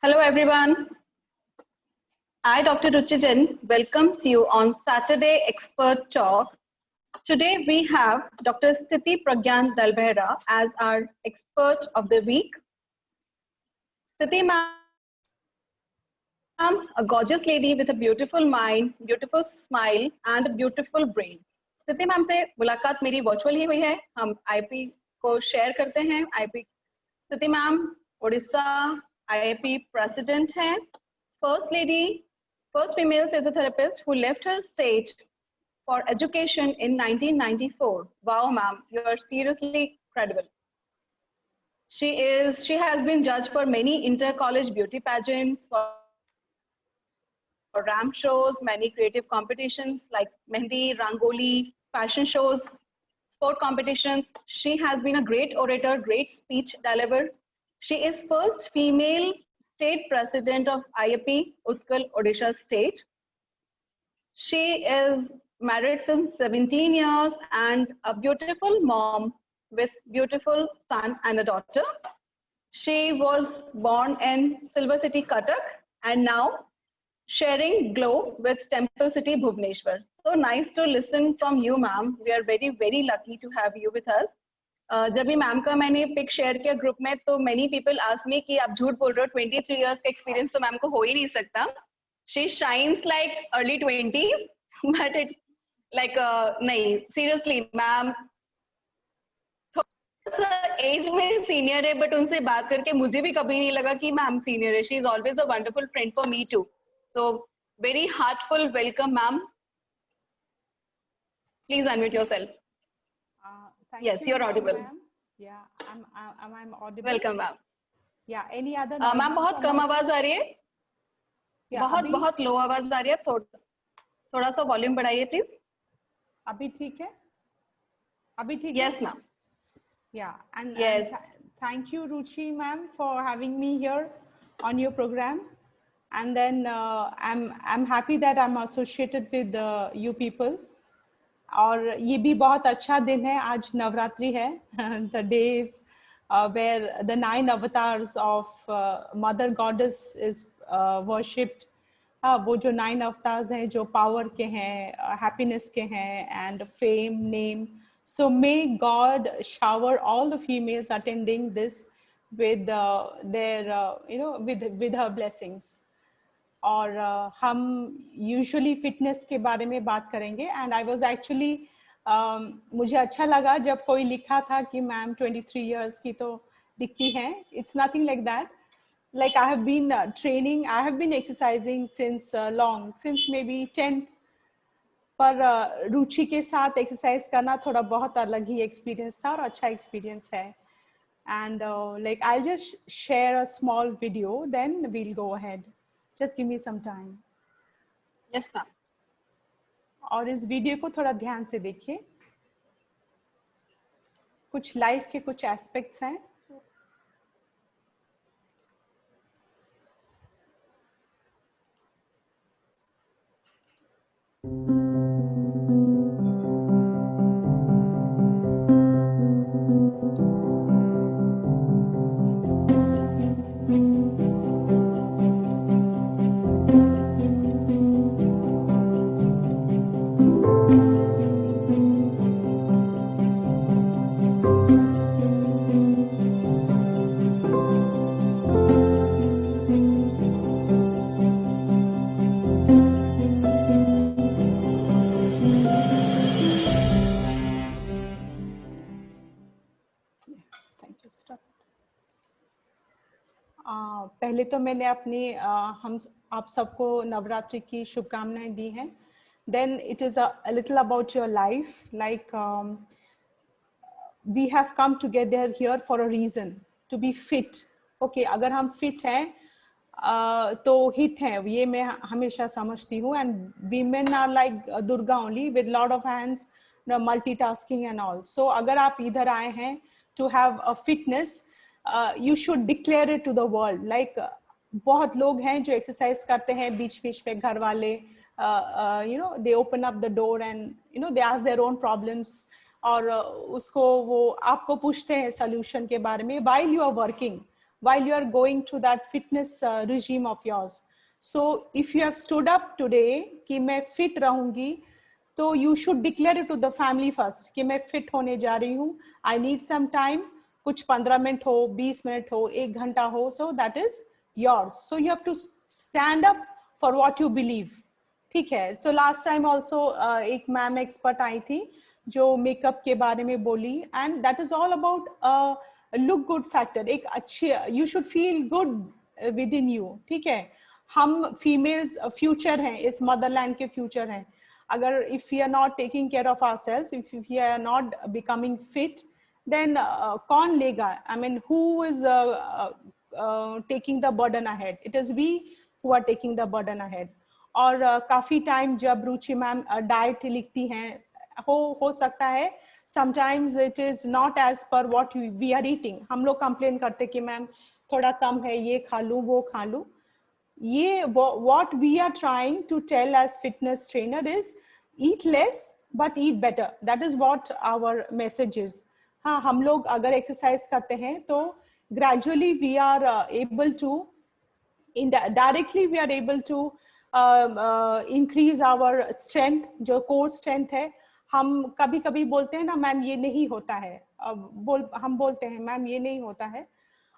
Hello everyone. I, Dr. Ruchi Jain, welcomes you on Saturday Expert Talk. Today we have Dr. Sthiti Pragyan Dalbehra as our expert of the week. Sthiti ma'am, a gorgeous lady with a beautiful mind, beautiful smile and a beautiful brain. स्थिति ma'am से मुलाकात मेरी virtual ही हुई है. हम IP को share करते हैं. आईपी स्थिति मैम उड़ीसा आईआईपी प्रेसिडेंट हैं. First lady, first female physiotherapist who left her state for education in 1994. Wow, ma'am, you are seriously credible. She has been judged for many inter-college beauty pageants, for ramp shows, many creative competitions like Mehndi, Rangoli, fashion shows, sport competition. She has been a great orator, great speech deliverer. She is first female state president of IAP, Utkal Odisha state. She is married since 17 years and a beautiful mom with beautiful son and a daughter. She was born in Silver City, Cuttack, and now sharing glow with Temple City, Bhubaneswar. So nice to listen from you, ma'am. We are very, very lucky to have you with us. जब भी ma'am का मैंने pic share किया group में तो many people ask me कि आप झूठ बोल रहे हो, 23 इयर्स का एक्सपीरियंस तो मैम को हो ही नहीं सकता. She shines like early 20s but it's like नहीं, सीरियसली मैम एज में सीनियर है बट उनसे बात करके मुझे भी कभी नहीं लगा कि मैम सीनियर है. She is always a wonderful friend for me too. So very heartful welcome ma'am. Please unmute yourself. Yes, you're audible. Yeah, I'm audible. Welcome, ma'am. Yeah, any other? Ma'am बहुत कम आवाज आ रही है. बहुत लो आवाज आ रही है. थोड़ा सा वॉल्यूम बढ़ाइए प्लीज. अभी ठीक है? अभी ठीक है? Yes, ma'am. Yeah, and yes. Thank you, Ruchi, ma'am, for having me here on your program. And then I'm happy that I'm associated with you people. और ये भी बहुत अच्छा दिन है. आज नवरात्रि है. The days where the 9 avatars of Mother Goddess is worshipped. वो जो 9 avatars हैं जो power के हैं, happiness के हैं, and fame, name. So may God shower all the females attending this with their with her blessings. और हम यूजुअली फिटनेस के बारे में बात करेंगे. एंड आई वाज एक्चुअली मुझे अच्छा लगा जब कोई लिखा था कि मैम 23 इयर्स की तो दिखती हैं. It's nothing like that. Like I have been training, I have been exercising since long, since maybe 10th. पर रुचि के साथ एक्सरसाइज करना थोड़ा बहुत अलग ही एक्सपीरियंस था और अच्छा एक्सपीरियंस है. And like I just share a small video, then we'll go ahead. Just give me some time. Yes, ma'am. और इस वीडियो को थोड़ा ध्यान से देखिए. कुछ लाइफ के कुछ एस्पेक्ट्स हैं. पहले तो मैंने अपनी हम आप सबको नवरात्रि की शुभकामनाएं दी हैं. Then it is a little about your life. Like we have come together here for a reason, to be fit. Okay, अगर हम फिट हैं तो हिट हैं, ये मैं हमेशा समझती हूँ. And women are like Durga only with lot of hands, multitasking and all. So अगर आप इधर आए हैं to have a fitness, you should declare it to the world. Like बहुत लोग हैं जो एक्सरसाइज करते हैं बीच बीच में, घर वाले they open up the door and they ask their own problems. और उसको वो आपको पूछते हैं सोल्यूशन के बारे में while you are working. while you are going through that fitness regime of yours. So if you have stood up today कि मैं fit रहूंगी, तो you should declare it to the family first कि मैं fit होने जा रही हूँ, I need some time, कुछ 15 मिनट हो, 20 मिनट हो, 1 घंटा हो, so that is yours. So you have to stand up for what you believe. ठीक है. So last time also एक मैम एक्सपर्ट आई थी जो मेकअप के बारे में बोली, and that is all about look good factor. एक अच्छी, you should feel good within you. ठीक है. हम फीमेल्स फ्यूचर हैं, इस मदरलैंड के फ्यूचर हैं. अगर if we are not taking care of ourselves, if we are not becoming fit, then कौन लेगा? I mean, who is taking the burden ahead? It is we who are taking the burden ahead. और काफी time जब रुचि ma'am diet लिखती हैं, हो सकता है sometimes it is not as per what we are eating. हम लोग कंप्लेन करते कि मैम थोड़ा कम है, ये खा लूं, वो खा लूं. ये what we are trying to tell as fitness trainer is eat less but eat better. That is what our message is. हाँ, हम लोग अगर एक्सरसाइज करते हैं तो gradually we are able to indirectly we are able to increase our strength, जो core strength है. हम कभी कभी बोलते हैं ना मैम ये नहीं होता है, हम बोलते हैं मैम ये नहीं होता है.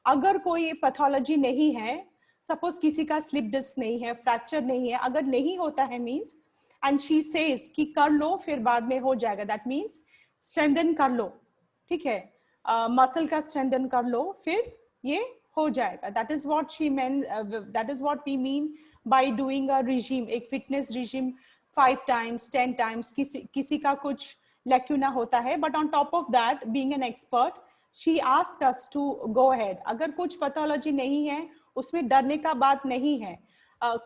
अगर कोई पैथोलॉजी नहीं है, सपोज किसी का स्लिप डिस्क नहीं है, फ्रैक्चर नहीं है, अगर नहीं होता है मीन्स, एंड शी सेज कि कर लो फिर बाद में हो जाएगा, दैट मीन्स स्ट्रेंथन कर लो. ठीक है, मसल का स्ट्रेंथन कर लो फिर ये हो जाएगा. That is what she mean, that is what we mean by doing a regime, एक फिटनेस रिजीम 5 times 10 times. किसी का कुछ लैक्यूना होता है, but on top of that being an expert she asked us to go ahead. अगर कुछ pathology नहीं है उसमें डरने का बात नहीं है.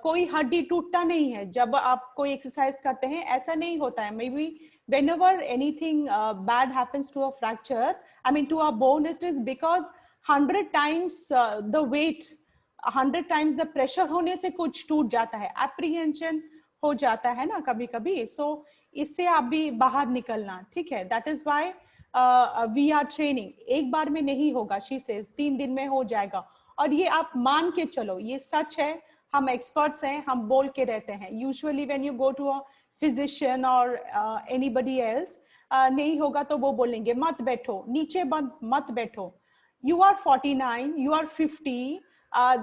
कोई हड्डी टूटता नहीं है जब आप कोई एक्सरसाइज करते हैं, ऐसा नहीं होता है. May be whenever anything bad happens to a fracture, I mean to a bone, it is because 100 times the weight, 100 times the pressure होने से कुछ टूट जाता है, apprehension हो जाता है ना कभी कभी. सो इससे आप भी बाहर निकलना. ठीक है, that is why we are training. एक बार में नहीं होगा, शी सेज 3 दिन में हो जाएगा. और ये आप मान के चलो, ये सच है, हम एक्सपर्ट्स हैं, हम बोल के रहते हैं. Usually when you go to a physician और एनीबडी एल्स, नहीं होगा तो वो बोलेंगे मत बैठो, नीचे मत बैठो. You are 49, you are 50,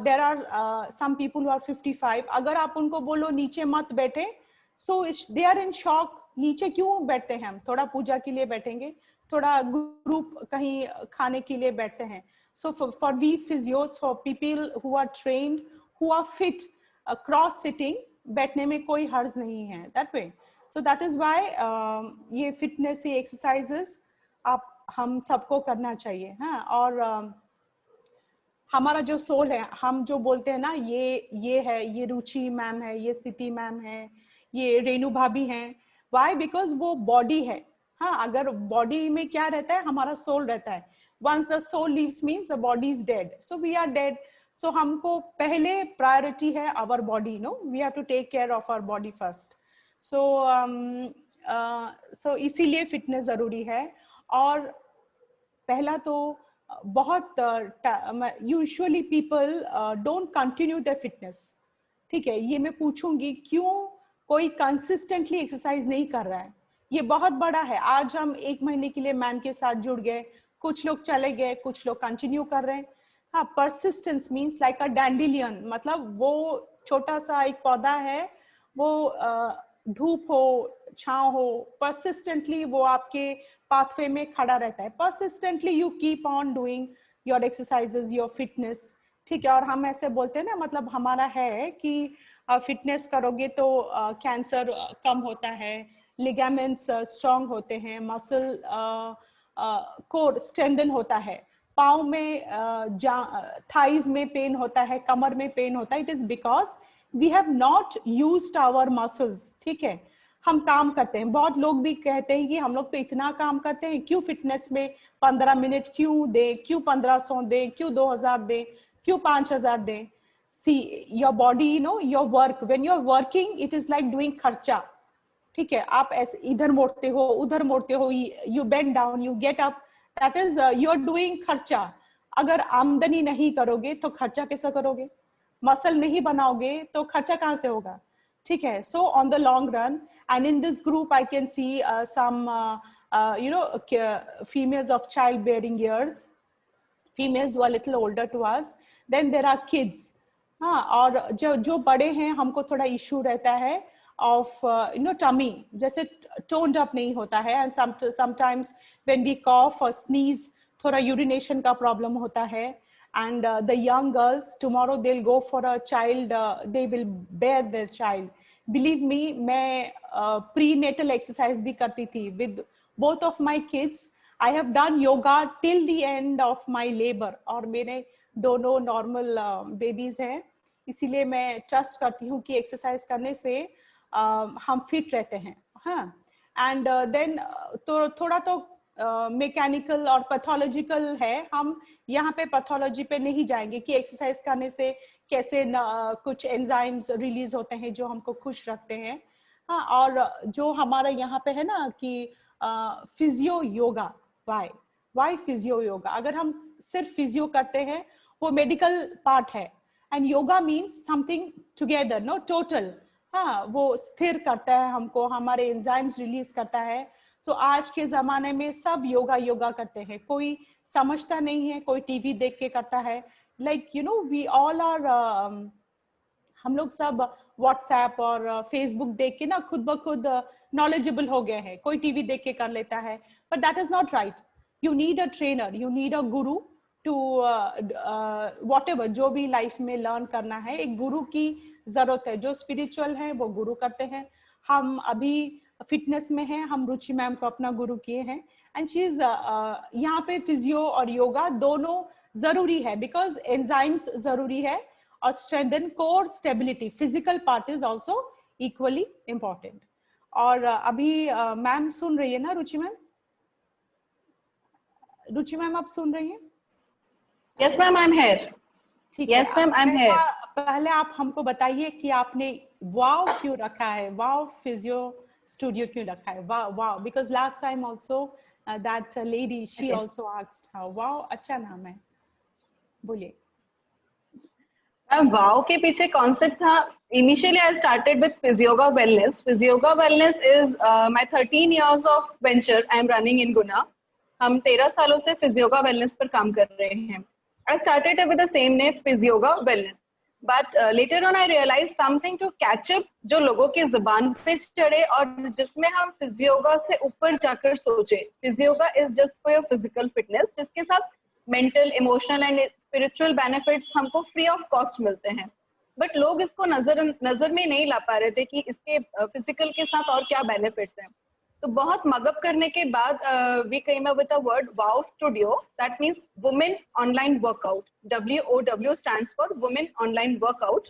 there are some people who are 55. अगर आप उनको बोलो नीचे मत बैठे, so they are in shock. नीचे क्यों बैठते हैं हम? थोड़ा पूजा के लिए बैठेंगे, थोड़ा ग्रुप कहीं खाने के लिए बैठते हैं. So for we physios, for people who are trained, who are fit, cross sitting, बैठने में कोई हर्ज नहीं है. That way. So that is why ये fitness ये exercises आप हम सबको करना चाहिए. हाँ, और हमारा जो सोल है, हम जो बोलते हैं ना, ये है, ये रुचि मैम है, ये स्थिति मैम है, ये रेणु भाभी हैं. वाई? बिकॉज वो बॉडी है. हाँ, अगर बॉडी में क्या रहता है, हमारा सोल रहता है. Once the soul leaves means the body is dead. So we are dead. So हमको पहले प्रायोरिटी है our body. No, we have to take care of our body first. So इसीलिए फिटनेस जरूरी है. और पहला तो बहुत usually people don't continue the fitness. ठीक है, ये मैं पूछूंगी क्यों कोई कंसिस्टेंटली एक्सरसाइज नहीं कर रहा है. ये बहुत बड़ा है. आज हम 1 महीने के लिए मैम के साथ जुड़ गए, कुछ लोग चले गए, कुछ लोग कंटिन्यू कर रहे हैं. हाँ, परसिस्टेंस मीन्स लाइक अ डैंडिलियन, मतलब वो छोटा सा एक पौधा है, वो धूप हो छांव हो, परसिस्टेंटली वो आपके पाथवे में खड़ा रहता है. Persistently you keep on doing your exercises, your fitness. ठीक है, और हम ऐसे बोलते हैं ना, मतलब हमारा है कि फिटनेस करोगे तो कैंसर कम होता है, लिगामेंट्स स्ट्रॉन्ग होते हैं, मसल कोर स्ट्रेंथन होता है, पाँव में थाइज में पेन होता है, कमर में पेन होता है. It is because we have not used our muscles. ठीक है, हम काम करते हैं. बहुत लोग भी कहते हैं कि हम लोग तो इतना काम करते हैं, क्यों फिटनेस में 15 मिनट क्यों दे, क्यों 1500 दे, क्यों 2000 दे, क्यों 5000 दे. See, your body, you know, your work, when you're working, it is like doing खर्चा. ठीक है, आप ऐसे इधर मोड़ते हो, उधर मोड़ते हो, you bend down, you get up, that is you're doing खर्चा. अगर आमदनी नहीं करोगे तो खर्चा कैसे करोगे? मसल नहीं बनाओगे तो खर्चा कहाँ से होगा? ठीक है. So on the long run, and in this group I can see some females of childbearing years, females who are little older to us. Then there are kids. हाँ, और जो बड़े हैं हमको थोड़ा इशू रहता है of tummy, जैसे toned up नहीं होता है, and sometimes when we cough or sneeze थोड़ा urination का problem होता है. And the young girls tomorrow they'll go for a child, they will bear their child. Believe me, मैं prenatal exercise भी करती थी with both of my kids. I have done yoga till the end of my labor, और मेरे दोनों normal babies हैं, इसीलिए मैं ट्रस्ट करती हूँ कि एक्सरसाइज करने से हम फिट रहते हैं. हाँ. एंड देन तो थोड़ा तो मैकेनिकल और पैथोलॉजिकल है. हम यहाँ पे पैथोलॉजी पे नहीं जाएंगे कि एक्सरसाइज करने से कैसे कुछ एंजाइम्स रिलीज होते हैं जो हमको खुश रखते हैं. हाँ. और जो हमारा यहाँ पे है ना कि physio yoga, why physio yoga? अगर हम सिर्फ फिजियो करते हैं वो मेडिकल पार्ट है, and yoga means something together, no total. हाँ, वो स्थिर करता है हमको, हमारे एंजाइम्स रिलीज करता है. तो आज के जमाने में सब योगा करते हैं, कोई समझता नहीं है, कोई टीवी देख के करता है. लाइक वी ऑल आर, हम लोग सब व्हाट्सएप और फेसबुक देख के ना खुद ब खुद नॉलेजेबल हो गए हैं. कोई टीवी देख के कर लेता है, but that is not right. You need a trainer, you need a Guru to whatever, जो भी लाइफ में लर्न करना है, एक गुरु की जरूरत है. जो स्पिरिचुअल है वो गुरु करते हैं. हम अभी फिटनेस में हैं, हम रुचि मैम को अपना गुरु किए हैं, एंड शी इज यहाँ पे फिजियो और योगा दोनों जरूरी है, बिकॉज एंजाइम्स जरूरी है, और strengthen core stability. Physical part is also equally important. और अभी मैम सुन रही है ना रुचि मैम? रुचि मैम आप सुन रही हैं? Yes ma'am, I'm here. ठीक है. Yes ma'am, I'm here. पहले आप हमको बताइए कि आपने वाव क्यों रखा है, वाव फिजियो स्टूडियो क्यों रखा है? वाव because last time also that lady she also asked how. वाव अच्छा नाम है, बोलिए. वाव के पीछे कॉन्सेप्ट था, initially I started with physioga wellness. Physioga wellness is my 13 years of venture I am running in Guna. हम 13 सालों से फिजियोगा वेलनेस पर काम कर रहे हैं. I started with the same name physioga wellness, but later on I realize something to catch up जो लोगों की जुबान पे चढ़े और जिसमें हम फिजियोगा से ऊपर जाकर सोचे. Physioga is just for your physical fitness, जिसके साथ mental, emotional and spiritual benefits हमको फ्री ऑफ कॉस्ट मिलते हैं. बट लोग इसको नजर में नहीं ला पा रहे थे कि इसके फिजिकल के साथ और क्या बेनिफिट्स हैं. तो बहुत मगअप करने के बाद we came up with a word वाव studio, that means women online workout. WOW stands for women online workout.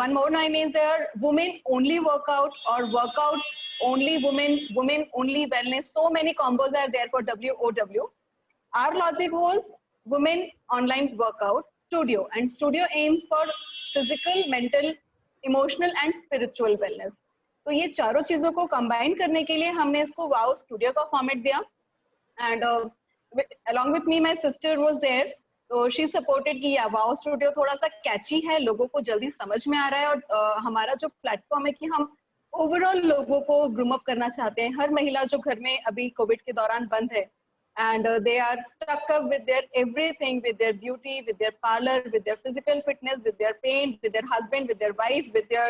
One more name is there, women only workout or workout only women only wellness. So many combos are there for WOW. Our logic was women online workout studio, and studio aims for physical, mental, emotional and spiritual wellness. तो ये चारों चीजों को combine करने के लिए हमने इसको वाव स्टूडियो का फॉर्मेट दिया. And along with me my sister was there, तो शी सपोर्टेड कि वाव स्टूडियो थोड़ा सा कैची है, लोगों को जल्दी समझ में आ रहा है, और हमारा जो प्लेटफॉर्म है कि हम ओवरऑल लोगों को ग्रूम अप करना चाहते हैं. हर महिला जो घर में अभी कोविड के दौरान बंद है, and they are stuck up with their everything, with their beauty, with their parlor, with their physical fitness, with their pain, with their husband, with their wife, with their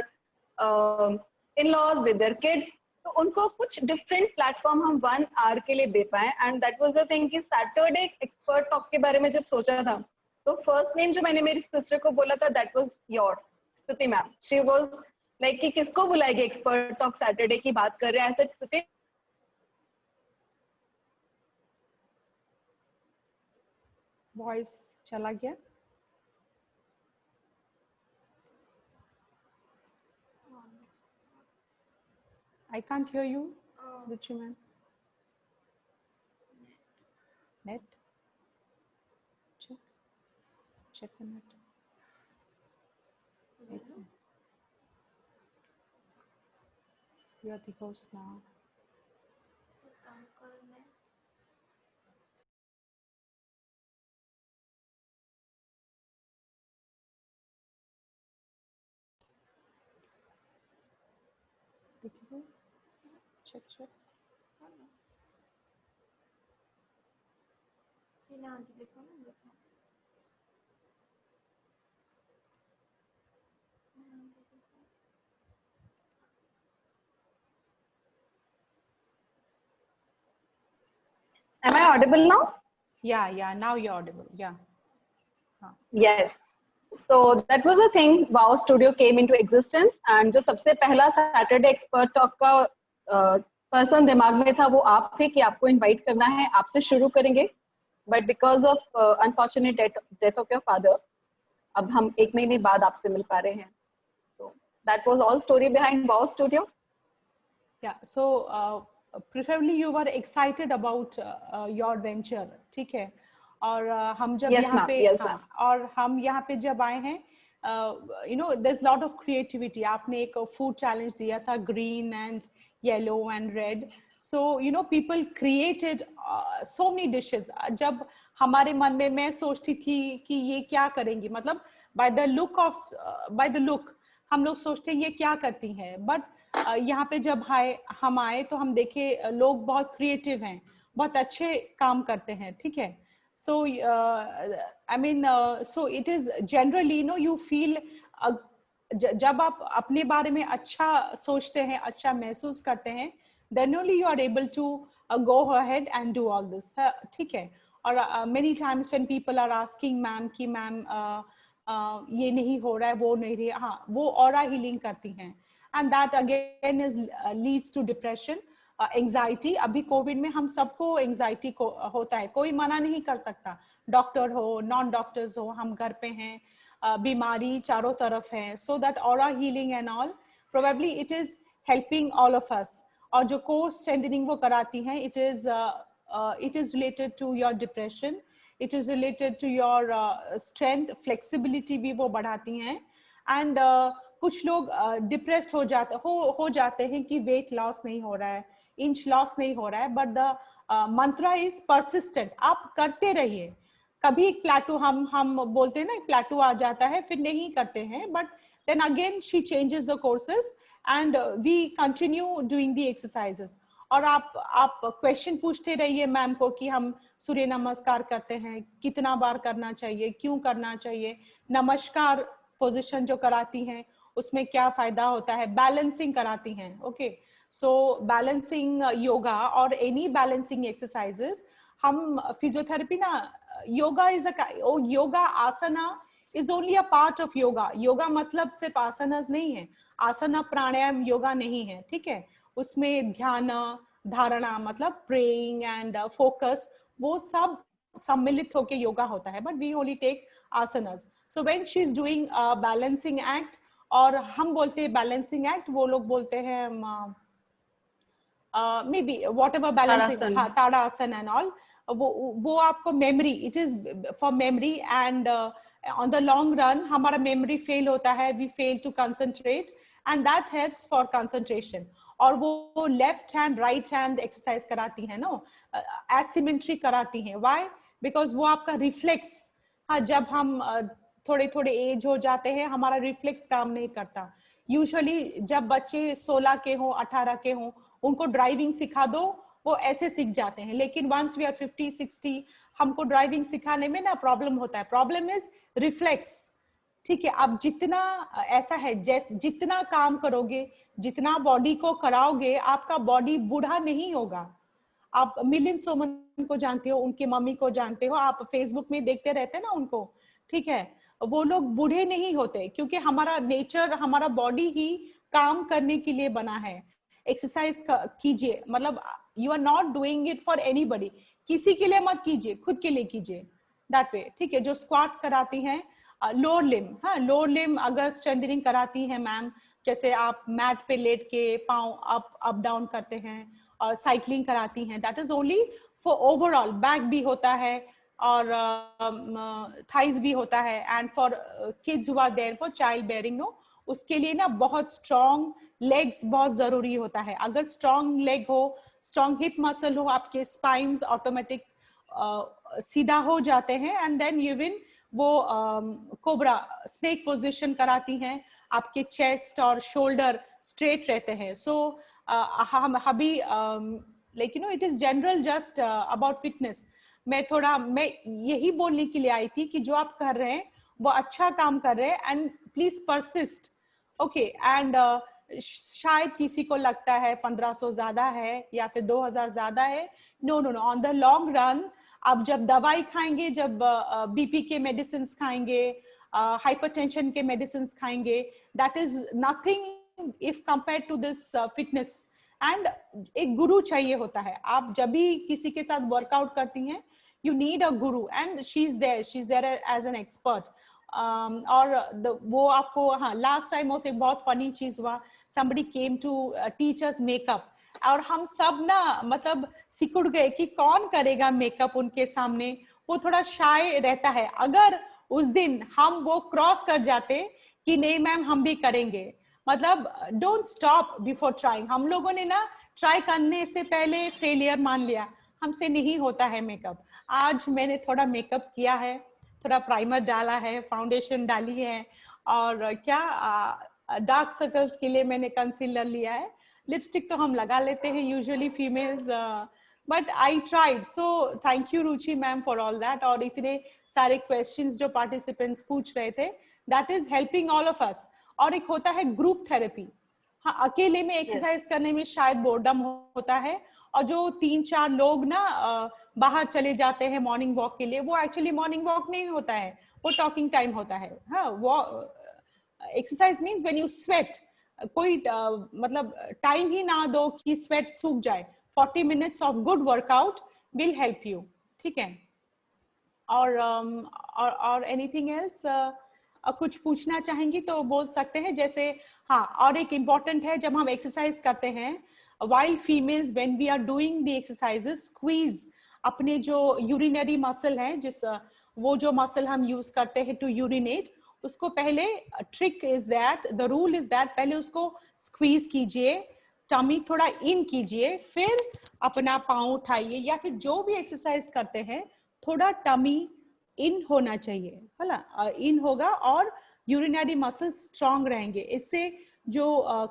in-laws, with their kids. तो उनको कुछ different platform हम 1 hour के लिए दे पाए. And that was the thing कि Saturday expert talk के बारे में जब सोचा था, तो फर्स्ट नेम जो मैंने मेरी सिस्टर को बोला था, दैट वाज योर स्तुति मैम. शी वाज लाइक कि किसको बुलाएगी, एक्सपर्ट टॉक सैटरडे की बात कर रहे हैं. ऐसे स्तुति वॉइस चला गया. I can't hear you, Ruchi ma'am. Net? Check the net. You are the host now. check. Am I audible now? Yeah, now you're audible. Yeah. Yes. So that was the thing. Wow Studio came into existence, and जो सबसे पहला Saturday Expert Talk का person दिमाग में था वो आप थे कि आपको इनवाइट करना है, आपसे शुरू करेंगे. But because of unfortunate death of your father, अब हम 1 महीने बाद आपसे मिल पा रहे हैं. So that was all story behind Wow Studio. Yeah. So preferably you were excited about your venture, ठीक है? और हम जब यहाँ पे और हम यहाँ पे जब आए हैं, you know, there's lot of creativity. आपने एक food challenge दिया था, green and yellow and red. So you know, people created so many dishes. जब हमारे मन में मैं सोचती थी कि ये क्या करेंगी, मतलब by the look हम लोग सोचते हैं ये क्या करती हैं, but यहाँ पे जब हम आए तो हम देखे लोग बहुत क्रिएटिव हैं, बहुत अच्छे काम करते हैं, ठीक है? So I mean, so it is generally, you know, you feel जब आप अपने बारे में अच्छा सोचते हैं, अच्छा महसूस करते हैं, then only you are able to go ahead and do all this, ठीक है? और many times when people are asking ma'am कि मैम ये नहीं हो रहा है, वो नहीं रही, हाँ वो ऑरा हीलिंग करती हैं, and that again is leads to depression, anxiety. अभी कोविड में हम सबको एंजाइटी को होता है, कोई मना नहीं कर सकता, डॉक्टर हो नॉन डॉक्टर्स हो, हम घर पे हैं, बीमारी चारों तरफ है. So that aura healing and all probably it is helping all of us. और जो कोर स्ट्रेंथनिंग वो कराती हैं, it is related to your depression, it is related to your strength, flexibility भी वो बढ़ाती हैं. एंड कुछ लोग डिप्रेस्ड हो जाते हैं कि वेट लॉस नहीं हो रहा है, इंच लॉस नहीं हो रहा है, but the Mantra is persistent. आप करते रहिए. कभी एक प्लेटू हम बोलते हैं ना, एक प्लेटू आ जाता है, फिर नहीं करते हैं, but then again she changes the courses and we continue doing the exercises. और आप क्वेश्चन पूछते रहिए मैम को कि हम सूर्य नमस्कार करते हैं, कितना बार करना चाहिए, क्यों करना चाहिए, नमस्कार पोजिशन जो कराती हैं उसमें क्या फायदा होता है, बैलेंसिंग कराती हैं. ओके, सो बैलेंसिंग योगा और एनी बैलेंसिंग एक्सरसाइजेस, हम फिजियोथेरेपी ना, yoga is yoga asana is only a part of yoga. Yoga मतलब सिर्फ आसनास नहीं है, आसना प्राणायाम योगा नहीं है, ठीक है? उसमें ध्यान, धारणा मतलब प्रेइंग एंड फोकस, वो सब सम्मिलित होकर योगा होता है, but we only take asanas. So when she is doing balancing act, और हम बोलते हैं बैलेंसिंग एक्ट, वो लोग बोलते हैं maybe whatever balancing, हाँ ताड़ासन एंड ऑल, वो आपको memory, it is for memory and on the long run हमारा मेमोरी फेल होता है, we fail to concentrate and that helps for concentration. और वो left hand right hand exercise कराती है नो, एसिमेट्री कराती है. व्हाई? बिकॉज वो आपका रिफ्लेक्स, हाँ जब हम थोड़े थोड़े एज हो जाते हैं हमारा रिफ्लेक्स काम नहीं करता. यूजुअली जब बच्चे 16 के हो 18 के हो, उनको ड्राइविंग सिखा दो, वो ऐसे सीख जाते हैं. लेकिन वंस वी आर 50-60, हमको ड्राइविंग सिखाने में ना प्रॉब्लम होता है. प्रॉब्लम इज रिफ्लेक्स, ठीक है? आप जितना ऐसा है, जितना काम करोगे, जितना बॉडी को कराओगे, आपका बॉडी बूढ़ा नहीं होगा. आप मिलिंद सोमन को जानते हो, उनकी मम्मी को जानते हो, आप फेसबुक में देखते रहते हैं ना उनको, ठीक है? वो लोग बूढ़े नहीं होते, क्योंकि हमारा नेचर, हमारा बॉडी ही काम करने के लिए बना है. एक्सरसाइज कीजिए, मतलब you are not doing it for anybody, किसी के लिए मत कीजिए, खुद के लिए कीजिए, दैट वे, ठीक है? जो स्क्वाट्स कराती हैं, लोअर लिम, हाँ लोअर लिम अगर स्ट्रेंथनिंग कराती है मैम, जैसे आप मैट पे लेट के पाँव अप डाउन करते हैं, और साइकिलिंग कराती हैं, that is only for overall. Back भी होता है और थाइज भी होता है, and for kids who are there for child bearing no, उसके लिए ना बहुत स्ट्रॉन्ग लेग्स बहुत जरूरी होता है. अगर स्ट्रॉन्ग लेग हो, स्ट्रॉन्ग हिप मसल हो, आपके स्पाइन्स ऑटोमेटिक सीधा हो जाते हैं, एंड देन यू विल वो कोबरा स्नेक पोजीशन कराती हैं, आपके चेस्ट और शोल्डर स्ट्रेट रहते हैं. सो हम अभी like you know it is general just about fitness. मैं यही बोलने के लिए आई थी कि जो आप कर रहे हैं वो अच्छा काम कर रहे हैं and please persist. Okay and शायद किसी को लगता है 1500 ज्यादा है या फिर 2000 ज्यादा है। No no no, on the long run आप जब दवाई खाएंगे, जब बीपी के मेडिसिन खाएंगे, हाइपरटेंशन के मेडिसिन खाएंगे, that is nothing if compare to this fitness. And एक गुरु चाहिए होता है। आप जब भी किसी के साथ वर्कआउट करती हैं, you need a guru and she is there as an expert. और वो आपको, हाँ लास्ट टाइम वो एक बहुत फनी चीज हुआ, somebody came to teach us makeup और हम सब ना मतलब सिकुड़ गए कि कौन करेगा मेकअप उनके सामने, वो थोड़ा शाय रहता है। अगर उस दिन हम वो क्रॉस कर जाते कि नहीं मैम हम भी करेंगे, मतलब डोंट स्टॉप बिफोर ट्राइंग। हम लोगों ने ना ट्राई करने से पहले फेलियर मान लिया, हमसे नहीं होता है मेकअप। आज मैंने थोड़ा मेकअप किया है, थोड़ा प्राइमर डाला है, फाउंडेशन डाली है, और क्या डार्क सर्कल्स के लिए मैंने कंसीलर लिया है। लिपस्टिक तो हम लगा लेते हैं usually females, but I tried. So thank you Ruchi ma'am for all that. और इतने सारे क्वेश्चंस जो पार्टिसिपेंट्स पूछ रहे थे, that is helping all of us. और एक होता है ग्रुप थेरेपी। हाँ, अकेले में एक्सरसाइज करने में शायद बोर्डम होता है, और जो 3-4 लोग ना बाहर चले जाते हैं मॉर्निंग वॉक के लिए, वो एक्चुअली मॉर्निंग वॉक नहीं होता है, वो टॉकिंग टाइम होता है। हाँ, वो exercise means when you sweat, कोई मतलब टाइम ही ना दो कि स्वेट सूख जाए। 40 minutes of good workout will help you. ठीक है, और एनीथिंग एल्स कुछ पूछना चाहेंगी तो बोल सकते हैं। जैसे हाँ, और एक इम्पॉर्टेंट है, जब हम एक्सरसाइज करते हैं, while females when we are doing the exercises, squeeze अपने जो यूरिनरी मसल है, जिस वो जो मसल हम यूज करते हैं टू यूरिनेट, उसको पहले trick is that, the rule is that, पहले उसको स्क्वीज कीजिए, टमी थोड़ा इन कीजिए, फिर अपना पाँव उठाइए, या फिर जो भी एक्सरसाइज करते हैं थोड़ा टमी इन होना चाहिए, है ना। इन होगा और यूरिनरी मसल स्ट्रांग रहेंगे। इससे जो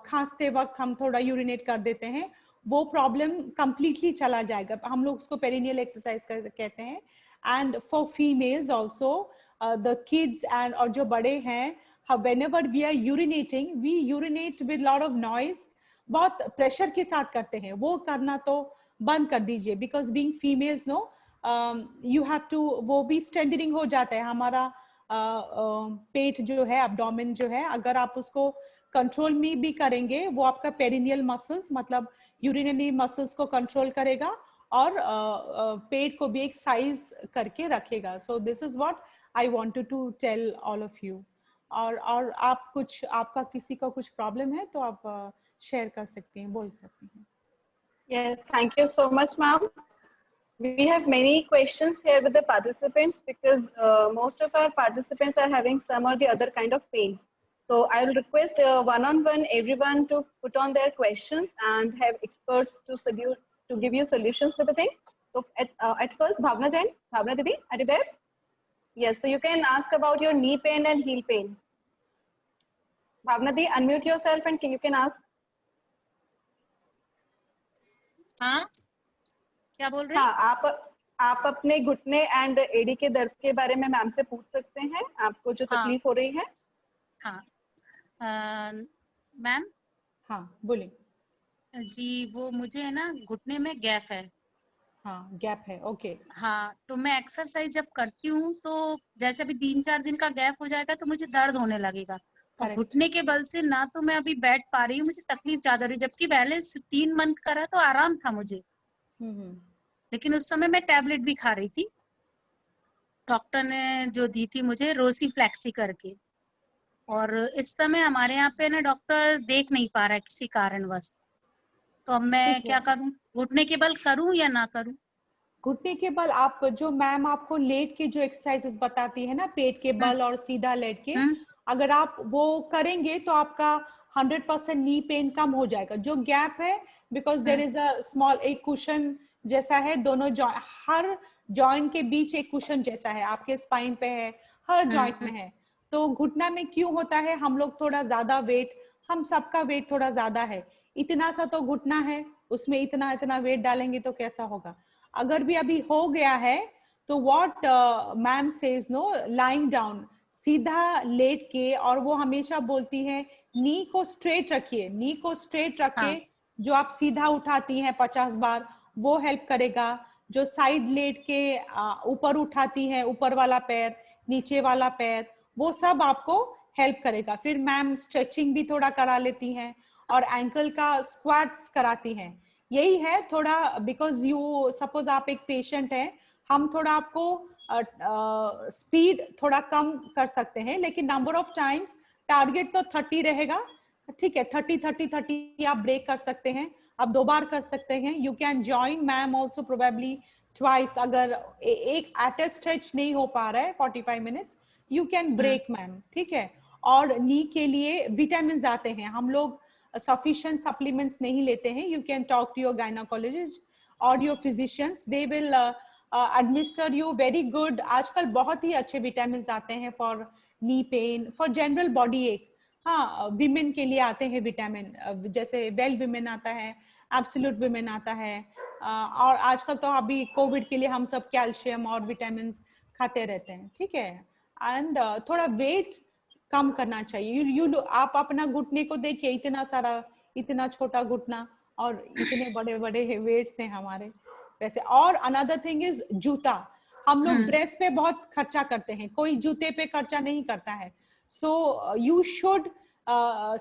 खांसते वक्त हम थोड़ा यूरिनेट कर देते हैं, वो प्रॉब्लम कंप्लीटली चला जाएगा। हम लोग उसको पेरिनियल एक्सरसाइज कहते हैं। And for females also, the kids and और जो बड़े हैं, whenever we are urinating, we urinate with lot of noise, बहुत प्रेशर के साथ करते हैं, वो करना तो बंद कर दीजिए। Because being females no, you have to, वो भी स्ट्रेंथनिंग हो जाता है हमारा पेट जो है, एब्डोमेन जो है, अगर आप उसको कंट्रोल में भी करेंगे, वो आपका पेरिनियल मसल्स मतलब यूरिनरी मसल्स को कंट्रोल करेगा, और पेट को भी एक साइज करके रखेगा। So this is what I wanted to tell all of you. और आप कुछ, आपका किसी का कुछ प्रॉब्लम है तो आप शेयर कर सकती हैं, बोल सकती हैं। Yes, thank you so much, ma'am. We have many questions here with the participants because most of our participants are having some or the other kind of pain. So I will request one-on-one everyone to put on their questions and have experts to give you solutions for the thing. So at first, Bhavna Jain, Bhavna Didi, are you there? Yes, so you can ask about your knee pain and heel pain. Bhavna Didi, unmute yourself and you can ask. हाँ, क्या बोल रहे? हाँ, आप अपने घुटने and AD के दर्द के बारे में मैम से पूछ सकते हैं, आपको जो तकलीफ हो रही है। हाँ मैम। हाँ बोलिए जी, वो मुझे है ना घुटने में गैप है। हाँ, गैप है, ओके। हाँ, तो मैं एक्सरसाइज जब करती हूँ तो जैसे अभी 3-4 दिन का गैप हो जाएगा तो मुझे दर्द होने लगेगा। और घुटने के बल से ना तो मैं अभी बैठ पा रही हूँ, मुझे तकलीफ ज्यादा हो रही है। जबकि पहले 3 मंथ करा तो आराम था मुझे, लेकिन उस समय मैं टैबलेट भी खा रही थी, डॉक्टर ने जो दी थी मुझे रोसीफ्लेक्सी करके। और इस समय हमारे यहाँ पे ना डॉक्टर देख नहीं पा रहा है किसी कारणवश। तो अब मैं क्या करूँ, घुटने के बल करूँ या ना करूँ? घुटने के बल, आप जो मैम आपको लेट के जो एक्सरसाइजेस बताती है ना, पेट के बल और सीधा लेट के, अगर आप वो करेंगे तो आपका 100% नी पेन कम हो जाएगा। जो गैप है, because there is a small, एक कुशन जैसा है दोनों हर जॉइंट के बीच एक कुशन जैसा है, आपके स्पाइन पे है, हर जॉइंट में है। तो घुटना में क्यों होता है, हम लोग थोड़ा ज्यादा वेट, हम सबका वेट थोड़ा ज्यादा है, इतना सा तो घुटना है, उसमें इतना इतना वेट डालेंगे तो कैसा होगा। अगर भी अभी हो गया है तो what ma'am says no, lying down, सीधा लेट के, और वो हमेशा बोलती है नी को स्ट्रेट रखिए, नी को स्ट्रेट रख के जो आप सीधा उठाती हैं 50 बार वो हेल्प करेगा। जो साइड लेट के ऊपर उठाती है, ऊपर वाला पैर, नीचे वाला पैर, वो सब आपको हेल्प करेगा। फिर मैम स्ट्रेचिंग भी थोड़ा करा लेती हैं और एंकल का स्क्वाट्स कराती हैं। यही है थोड़ा, बिकॉज यू सपोज आप एक पेशेंट हैं, हम थोड़ा आपको स्पीड थोड़ा कम कर सकते हैं, लेकिन नंबर ऑफ टाइम्स टारगेट तो 30 रहेगा, ठीक है। 30 आप ब्रेक कर सकते हैं, आप 2 बार कर सकते हैं। You can join ma'am also probably twice. अगर एक एट ए स्ट्रेच नहीं हो पा रहा है 45 minutes, you can break ma'am, ठीक है। और नी के लिए विटामिन आते हैं, हम लोग सफिशिएंट सप्लीमेंट्स नहीं लेते हैं। You can talk to your gynaecologist और your physicians, they will administer you very good. आजकल बहुत ही अच्छे विटामिन आते हैं for knee pain, for general body ache. हाँ, विमेन के लिए आते हैं विटामिन, जैसे वेल विमेन आता है, एब्सोल्यूट विमेन आता है, और आजकल तो अभी कोविड के लिए हम सब कैल्शियम और विटामिन खाते रहते हैं, ठीक है। एंड थोड़ा वेट कम करना चाहिए। यू आप अपना घुटने को देखिए, इतना सारा, इतना छोटा घुटना और इतने बड़े बड़े वेट्स हैं हमारे वैसे। और अनदर थिंग इज जूता। हम लोग ड्रेस पे बहुत खर्चा करते हैं, कोई जूते पे खर्चा नहीं करता है। So you should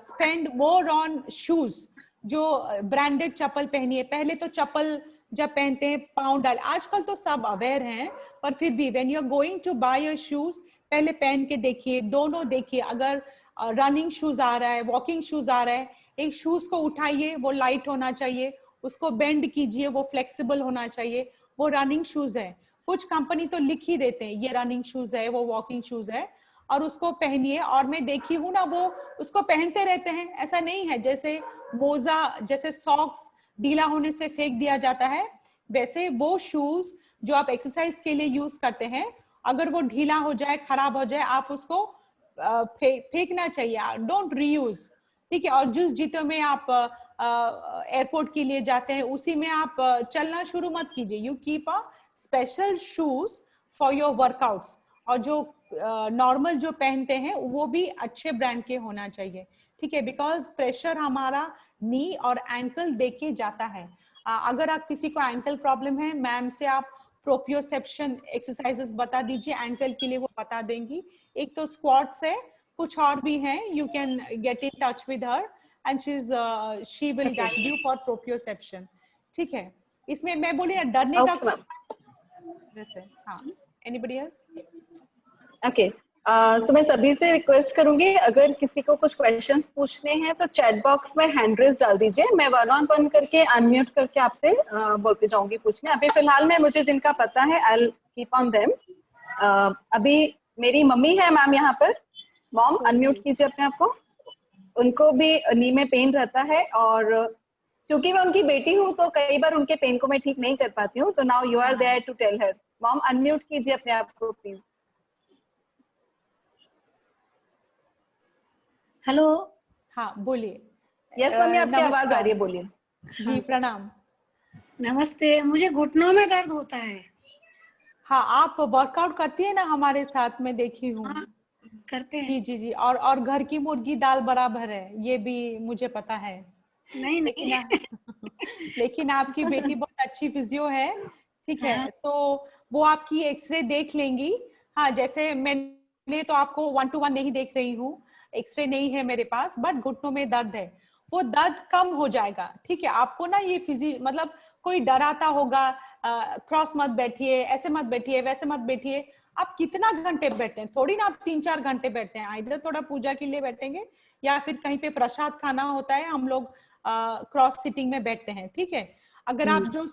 spend more on shoes. जो ब्रांडेड चप्पल पहनिए। पहले तो चप्पल जब पहनते हैं पाँव डाल, आजकल तो सब अवेयर हैं, पर फिर भी when you are going to buy your shoes, पहले पहन के देखिए, दोनों देखिए। अगर रनिंग शूज आ रहा है, वॉकिंग शूज आ रहा है, एक शूज को उठाइए, वो लाइट होना चाहिए, उसको बेंड कीजिए, वो फ्लेक्सिबल होना चाहिए, वो रनिंग शूज है। कुछ कंपनी तो लिख ही देते हैं ये रनिंग शूज है, वो वॉकिंग शूज है, और उसको पहनिए। और मैं देखी हूँ ना, वो उसको पहनते रहते हैं, ऐसा नहीं है जैसे मोजा, जैसे सॉक्स ढीला होने से फेंक दिया जाता है, वैसे वो शूज जो आप एक्सरसाइज के लिए यूज करते हैं, अगर वो ढीला हो जाए, खराब हो जाए, आप उसको फेंकना चाहिए, डोंट रीयूज, ठीक है। और जिस जूतों में आप एयरपोर्ट के लिए जाते हैं, उसी में आप चलना शुरू मत कीजिए। You keep a special shoes for your workouts. और जो नॉर्मल जो पहनते हैं वो भी अच्छे ब्रांड के होना चाहिए, ठीक है। बिकॉज प्रेशर हमारा नी और एंकल देख के जाता है। अगर आप किसी को एंकल प्रॉब्लम है, मैम से आप प्रोप्रियोसेप्शन एक्सरसाइजेस बता दीजिए, एंकल के लिए वो बता देंगी। एक तो स्क्वाट्स है, कुछ और भी हैं, you can get in touch with her and she will guide you for proprioception, ठीक है। इसमें मैं बोली ना, डरने का वैसे। हाँ, एनीबॉडी एल्स? ओके, तो मैं सभी से रिक्वेस्ट करूंगी, अगर किसी को कुछ क्वेश्चंस पूछने हैं तो चैट बॉक्स में हैंड रेज डाल दीजिए, मैं 1 on 1 करके अनम्यूट करके आपसे बोलते जाऊंगी पूछने। अभी फिलहाल में मुझे जिनका पता है, I will keep on them. अभी मेरी मम्मी है मैम यहाँ पर। मॉम, अनम्यूट कीजिए अपने आप को। उनको भी नी में पेन रहता है, और क्योंकि मैं उनकी बेटी हूँ तो कई बार उनके पेन को मैं ठीक नहीं कर पाती हूँ, तो now you are there to tell her. Mom, unmute कीजिए अपने आप को प्लीज। हेलो। हाँ, बोलिए। यस मम्मी, आपकी आवाज आ रही है, बोलिए। जी, प्रणाम। नमस्ते, मुझे घुटनों में दर्द होता है। हाँ, आप वर्कआउट करती है ना हमारे साथ में, देखी हूँ। हाँ, करते हैं। जी जी जी। और घर की मुर्गी दाल बराबर है, ये भी मुझे पता है। नहीं लेकिन नहीं। लेकिन आपकी बेटी बहुत अच्छी फिजियो है, ठीक है। हाँ। सो वो आपकी एक्सरे देख लेंगी। हाँ, जैसे मैंने तो आपको 1 to 1 नहीं देख रही हूँ, एक्सरे नहीं है मेरे पास, बट घुटनों में दर्द है, वो दर्द कम हो जाएगा, ठीक है। आपको ना ये मतलब कोई डराता होगा, क्रॉस मत बैठिए, ऐसे मत बैठिए, वैसे मत बैठिए। आप कितना घंटे बैठते हैं? थोड़ी ना आप 3-4 घंटे बैठते हैं। इधर थोड़ा पूजा के लिए बैठेंगे, या फिर कहीं पे प्रसाद खाना होता है, हम लोग क्रॉस सिटिंग में बैठते हैं, ठीक है। अगर आप जो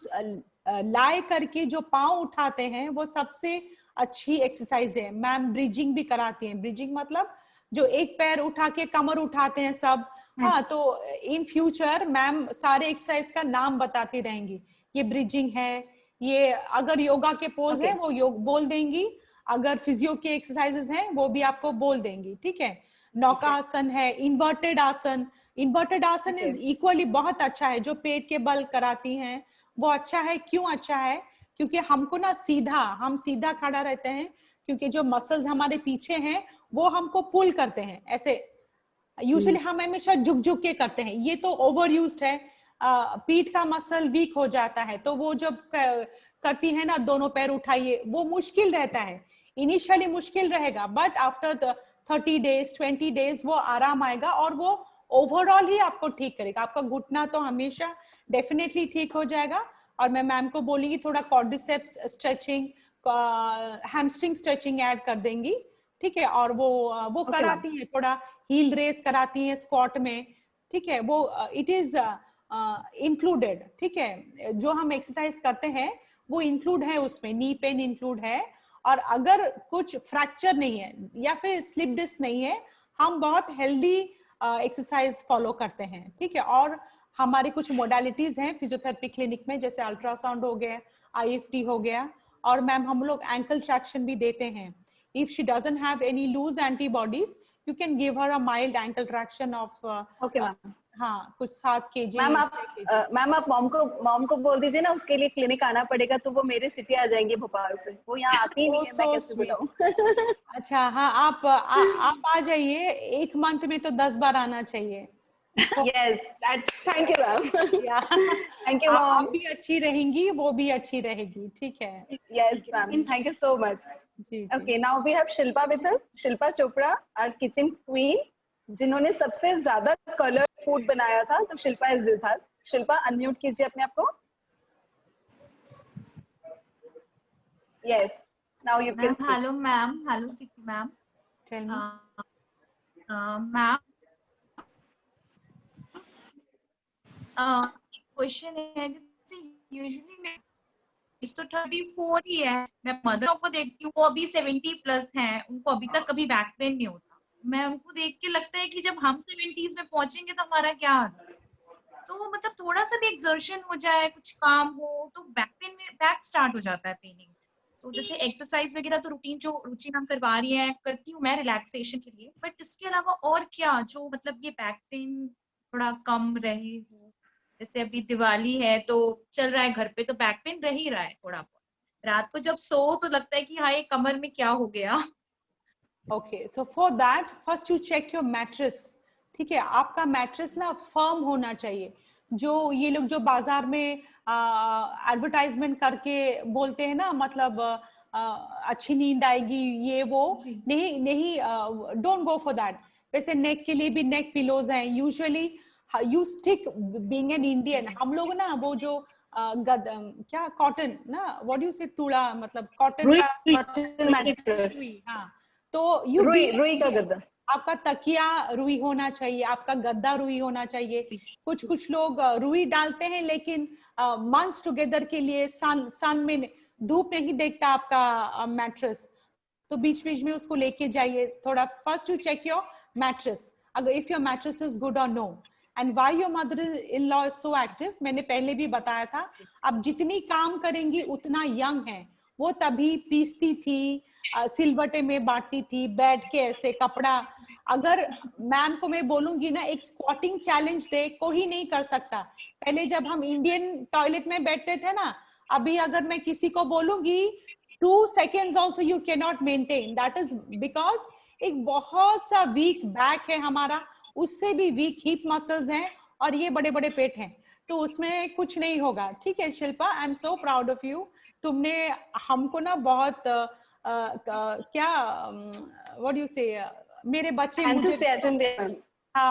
लाए करके जो पाँव उठाते हैं, वो सबसे अच्छी एक्सरसाइज है। मैम ब्रिजिंग भी कराती हैं। ब्रिजिंग मतलब जो एक पैर उठा के कमर उठाते हैं सब। हाँ, तो इन फ्यूचर मैम सारे एक्सरसाइज का नाम बताती रहेंगी, ये ब्रिजिंग है, ये अगर योगा के पोज है वो योग बोल देंगी, अगर फिजियो के एक्सरसाइजेस हैं वो भी आपको बोल देंगी, ठीक है। नौका आसन है, इन्वर्टेड आसन, इन्वर्टेड आसन इज इक्वली बहुत अच्छा है, जो पेट के बल कराती हैं वो अच्छा है। क्यों अच्छा है? क्योंकि हमको ना हम सीधा खड़ा रहते हैं, क्योंकि जो मसल्स हमारे पीछे हैं वो हमको पुल करते हैं ऐसे। यूजुअली हम हमेशा झुक झुक के करते हैं, ये तो ओवर यूज्ड है। पीठ का मसल वीक हो जाता है, तो वो जब करती है ना दोनों पैर उठाइए, वो मुश्किल रहता है, इनिशियली मुश्किल रहेगा, बट आफ्टर 30 डेज 20 डेज वो आराम आएगा और वो ओवरऑल ही आपको ठीक करेगा। आपका घुटना तो हमेशा डेफिनेटली ठीक हो जाएगा। और मैं मैम को बोलूंगी थोड़ा quadriceps stretching, hamstring stretching add कर देंगी, ठीक है। और वो कराती है, थोड़ा हील रेस कराती है स्क्वाट में, ठीक है। वो इट इज इंक्लूडेड, ठीक है। जो हम एक्सरसाइज करते हैं वो इंक्लूड है उसमें, नी पेन इंक्लूड है। और अगर कुछ फ्रैक्चर नहीं है या फिर स्लिप डिस्क नहीं है, हम बहुत हेल्दी एक्सरसाइज फॉलो करते हैं, ठीक है। और हमारी कुछ मोडालिटीज हैं फिजियोथेरेपी क्लिनिक में, जैसे अल्ट्रासाउंड हो गया, आईएफटी हो गया, और मैम हम लोग एंकल ट्रैक्शन भी देते हैं। If she doesn't have any loose antibodies, you can give her a mild ankle traction of okay ma'am. हाँ, कुछ 7 kg। मैम आप मॉम को बोल दीजिए ना, उसके लिए क्लिनिक आना पड़ेगा, तो वो मेरे सिटी आ जाएंगे भोपाल से, वो यहाँ आती ही नहीं है, मैं कैसे बुलाऊं। अच्छा हाँ, आप आ जाइए, 1 मंथ में तो 10 बार आना चाहिए। Yes, thank you ma'am. Thank you आप मॉम। भी अच्छी रहेंगी, वो भी अच्छी रहेगी, ठीक है। Yes ma'am, thank you so much. जी Okay, now we have Shilpa with us. Shilpa Chopra, our kitchen queen, जिन्होंने सबसे ज्यादा कलर फूड बनाया था, तो Shilpa is with us. Shilpa unmute कीजिए अपने आप को। Yes, now you can speak. Hello ma'am, hello Siti ma'am. Tell me. Ma'am, question है, जैसे यूजुअली मैं इस तो 34 ही है, मैं मदर को देखती हूँ वो अभी 70 प्लस हैं, उनको अभी तक कभी बैक पेन नहीं होता। मैं उनको देख के लगता है कि जब हम 70s में पहुंचेंगे तो हमारा क्या हाल। तो मतलब थोड़ा सा भी एक्सर्शन हो जाए, कुछ काम हो, तो बैक स्टार्ट हो जाता है पेनिंग। तो जैसे एक्सरसाइज वगैरह तो रूटीन जो रुचि मैम करवा रही है, करती हूँ मैं रिलैक्सेशन के लिए, बट इसके अलावा और क्या जो मतलब ये बैक पेन थोड़ा कम रहे हो। जैसे अभी दिवाली है तो चल रहा है घर पे, तो बैक पेन रह ही रहा है थोड़ा बहुत। रात को जब सो तो लगता है कि हाँ ये कमर में क्या हो गया। Okay, so for that first you check your mattress, ठीक है। आपका मैट्रेस ना फर्म होना चाहिए। जो ये लोग जो बाजार में एडवर्टाइजमेंट करके बोलते हैं ना, मतलब अच्छी नींद आएगी, ये वो नहीं, डोंट गो फॉर दैट। वैसे नेक के लिए भी नेक पिलोज हैं usually. You stick, being an Indian, हम लोग ना वो जो क्या कॉटन ना, व्हाट यू से, तुड़ा मतलब कॉटन का रुई, हाँ। तो रुई का गद्दा, आपका तकिया रुई होना चाहिए, आपका गद्दा रुई होना चाहिए। कुछ लोग रुई डालते हैं, लेकिन मंथ्स टुगेदर के लिए सन में धूप नहीं देखता आपका मैट्रेस, तो बीच बीच में उसको लेके जाइए थोड़ा। First you check your mattress, अगर if your mattress is good और no. And why your mother in law is so active, मैंने पहले भी बताया था, आप जितनी काम करेंगी उतना यंग है। वो तभी पीसती थी, सिलबटे में बांटती थी, बैठ के ऐसे कपड़ा। अगर मैम को मैं बोलूंगी ना एक स्क्वाटिंग चैलेंज दे, कोई नहीं कर सकता। पहले जब हम इंडियन टॉयलेट में बैठते थे ना, अभी अगर मैं किसी को बोलूंगी 2 seconds also you cannot maintain, that is because एक बहुत सा वीक बैक है हमारा, उससे भी वीक हिप मसल्स हैं, और ये बड़े बड़े पेट हैं, तो उसमें कुछ नहीं होगा, ठीक है। शिल्पा, आई am so proud of you. तुमने हमको ना बहुत क्या व्हाट यू से, मेरे बच्चे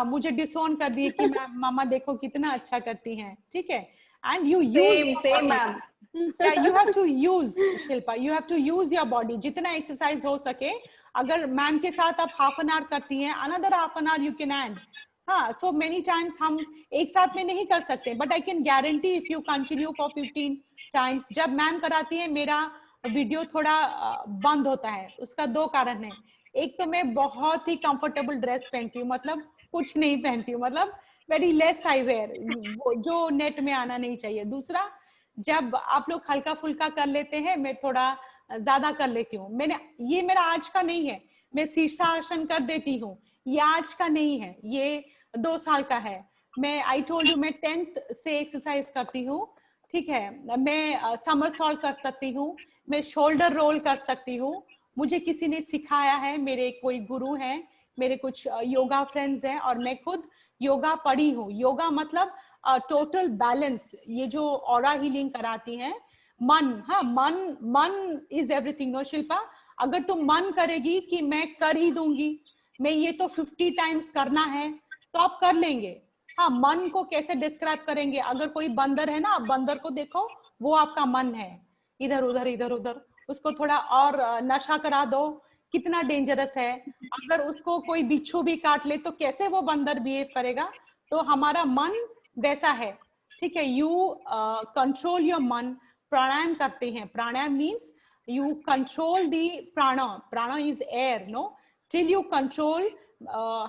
मुझे डिसोन कर दिए कि मैं मामा देखो कितना अच्छा करती हैं, ठीक है। And you use, you have to use, Shilpa, you have to use your body, जितना एक्सरसाइज हो सके। अगर मैम के साथ आप half an hour करती हैं, another half an hour you can add। हाँ, so many times हम एक साथ में नहीं कर सकते, but I can guarantee if you continue for 15 times। जब मैम कराती है मेरा वीडियो थोड़ा बंद होता है, उसका 2 कारण है। एक तो मैं बहुत ही कंफर्टेबल ड्रेस पहनती हूँ, मतलब कुछ नहीं पहनती हूँ, मतलब वेरी लेस आई वेयर, जो नेट में आना नहीं चाहिए। दूसरा, जब आप लोग हल्का फुल्का कर लेते हैं, मैं थोड़ा ज्यादा कर लेती हूँ। ये मेरा आज का नहीं है, मैं शीर्षासन कर देती हूँ, ये आज का नहीं है, ये 2 साल का है। मैं आई टोल्ड यू मैं 10th से एक्सरसाइज करती हूँ, ठीक है। मैं समरसॉल्ट कर सकती हूँ, मैं शोल्डर रोल कर सकती हूँ। मुझे किसी ने सिखाया है, मेरे कोई गुरु हैं, मेरे कुछ योगा फ्रेंड्स हैं, और मैं खुद योगा पढ़ी हूँ। योगा मतलब टोटल बैलेंस, ये जो ऑरा हीलिंग कराती हैं, मन, हाँ मन, मन इज एवरीथिंग। नो शिल्पा, अगर तुम मन करेगी कि मैं कर ही दूंगी, मैं ये तो 50 टाइम्स करना है, तो आप कर लेंगे। हाँ, मन को कैसे डिस्क्राइब करेंगे? अगर कोई बंदर है ना, आप बंदर को देखो, वो आपका मन है, इधर उधर इधर उधर, उसको थोड़ा और नशा करा दो, कितना डेंजरस है। अगर उसको कोई बिच्छू भी काट ले तो कैसे वो बंदर बिहेव करेगा? तो हमारा मन वैसा है, ठीक है। यू कंट्रोल योर मन। प्राणायाम करते हैं, प्राणायाम means you control the prana is air, no, till you control,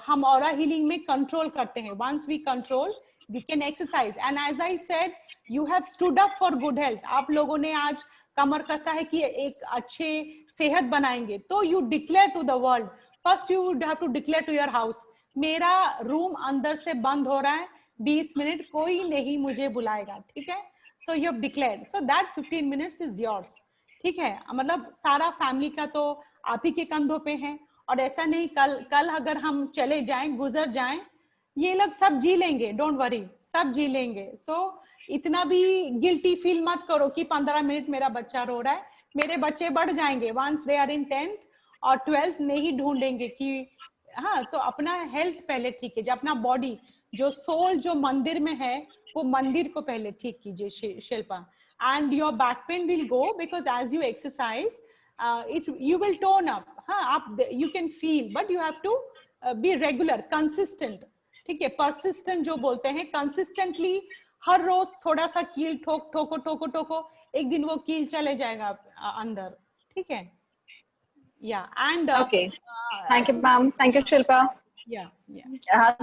हम aura healing में control करते हैं। once we control we can exercise, and as I said you have stood up for good health। आप लोगों ने आज कमर कसा है कि एक अच्छे सेहत बनाएंगे, तो you declare to the world, first you would have to declare to your house, मेरा रूम अंदर से बंद हो रहा है, 20 मिनट कोई नहीं मुझे बुलाएगा, ठीक है। so you have declared, so that 15 minutes is yours, ठीक है। मतलब सारा फैमिली का तो आप ही के कंधों पे है, और ऐसा नहीं कल अगर हम चले जाएं, गुजर जाएं, ये लोग सब जी लेंगे, डोंट वरी, सब जी लेंगे। सो इतना भी गिल्टी फील मत करो कि 15 मिनट मेरा बच्चा रो रहा है। मेरे बच्चे बढ़ जाएंगे, once they are in 10th और 12th, नहीं ढूंढेंगे कि हाँ। तो अपना हेल्थ पहले ठीक है, जो अपना बॉडी, जो सोल जो मंदिर में है, वो मंदिर को पहले ठीक कीजिए Shilpa, and your back pain will go, because as you exercise you will tone up, you can feel, but you have to be regular, consistent, ठीक है। persistent जो बोलते हैं, consistently हर रोज थोड़ा सा कील ठोको, एक दिन वो कील चले जाएगा अंदर, ठीक है। and okay, thank you ma'am, thank you Shilpa। yeah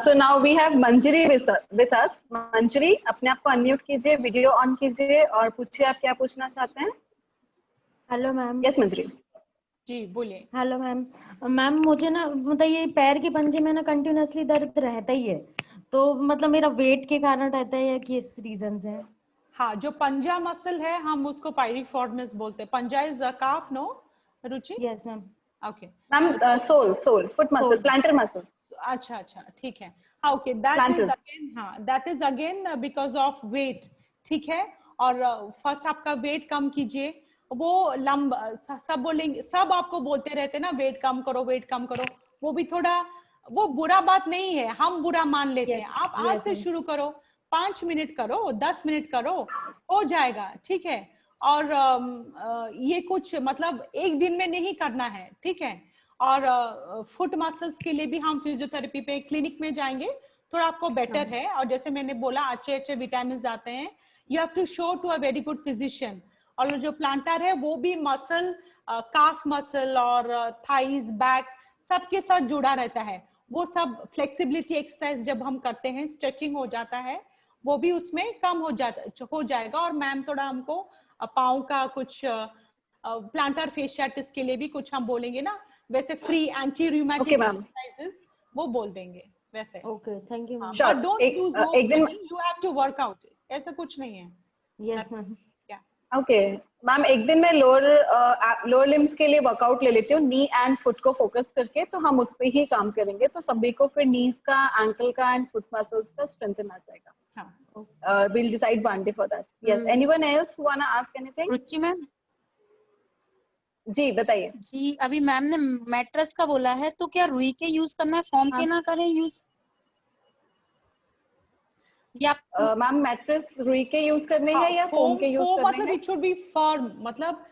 so now we have Manjari with us। Manjari, अपने आप को अनम्यूट कीजिए, वीडियो ऑन कीजिए और पूछिए आप क्या पूछना चाहते हैं। Hello ma'am. यस मंजरी जी बोलिए। Hello ma'am. मैम मुझे ना मतलब ये पैर के पंजे में ना कंटिन्यूअसली दर्द रहता ही है, तो मतलब मेरा वेट के कारण रहता है या किस रीजन से? हाँ, जो पंजा मसल है हम उसको पायरिफॉर्मिस बोलते हैं। पंजा is a calf, no Ruchi? Yes ma'am. Okay ma'am, sole foot muscle, plantar muscle. अच्छा, ठीक है। हाँ, okay, that is again because of weight, ठीक है। और फर्स्ट आपका वेट कम कीजिए। वो सब बोलेंगे, सब आपको बोलते रहते ना वेट कम करो, वेट कम करो। वो भी थोड़ा, वो बुरा बात नहीं है, हम बुरा मान लेते हैं। आप आज से शुरू करो, 5 मिनट करो, 10 मिनट करो, हो जाएगा, ठीक है। और ये कुछ मतलब एक दिन में नहीं करना है, ठीक है। और फुट मसल्स के लिए भी हम फिजियोथेरेपी पे क्लिनिक में जाएंगे, थोड़ा आपको बेटर है। और जैसे मैंने बोला, अच्छे विटामिन आते हैं। You have to show to a very good physician. और जो प्लांटर है वो भी मसल, काफ मसल और थाइज, बैक, सबके साथ जुड़ा रहता है। वो सब फ्लेक्सिबिलिटी एक्सरसाइज जब हम करते हैं, स्ट्रेचिंग हो जाता है, वो भी उसमें कम हो जाएगा। और मैम थोड़ा हमको पाँव का कुछ प्लांटर फेशियाटिस के लिए भी कुछ हम बोलेंगे ना, वैसे फ्री एंटी रूमेटिक एक्सरसाइजेस वो बोल देंगे वैसे। Okay, thank you ma'am. But don't use you have to work out, ऐसा कुछ नहीं है। Yes ma'am. ओके मैम, एक दिन मैं लोअर लिम्स के लिए वर्कआउट ले लेती हूँ, नी एंड फुट को फोकस करके, तो हम उस पे ही काम करेंगे, तो सभी को फिर नीज का, एंकल का एंड फुट मसल्स का स्ट्रेंथन आ जाएगा। we'll decide one day for that। yes, anyone else who wanna ask anything? Ruchi ma'am ji बताइए। जी, अभी मैम ने मैट्रेस का बोला है, तो क्या रुई के यूज करना है, फोम के ना करें यूज? या मैम मैट्रेस रुई के यूज करने हैं या फोम के यूज करने हैं? मतलब इट शुड बी फर्म, मतलब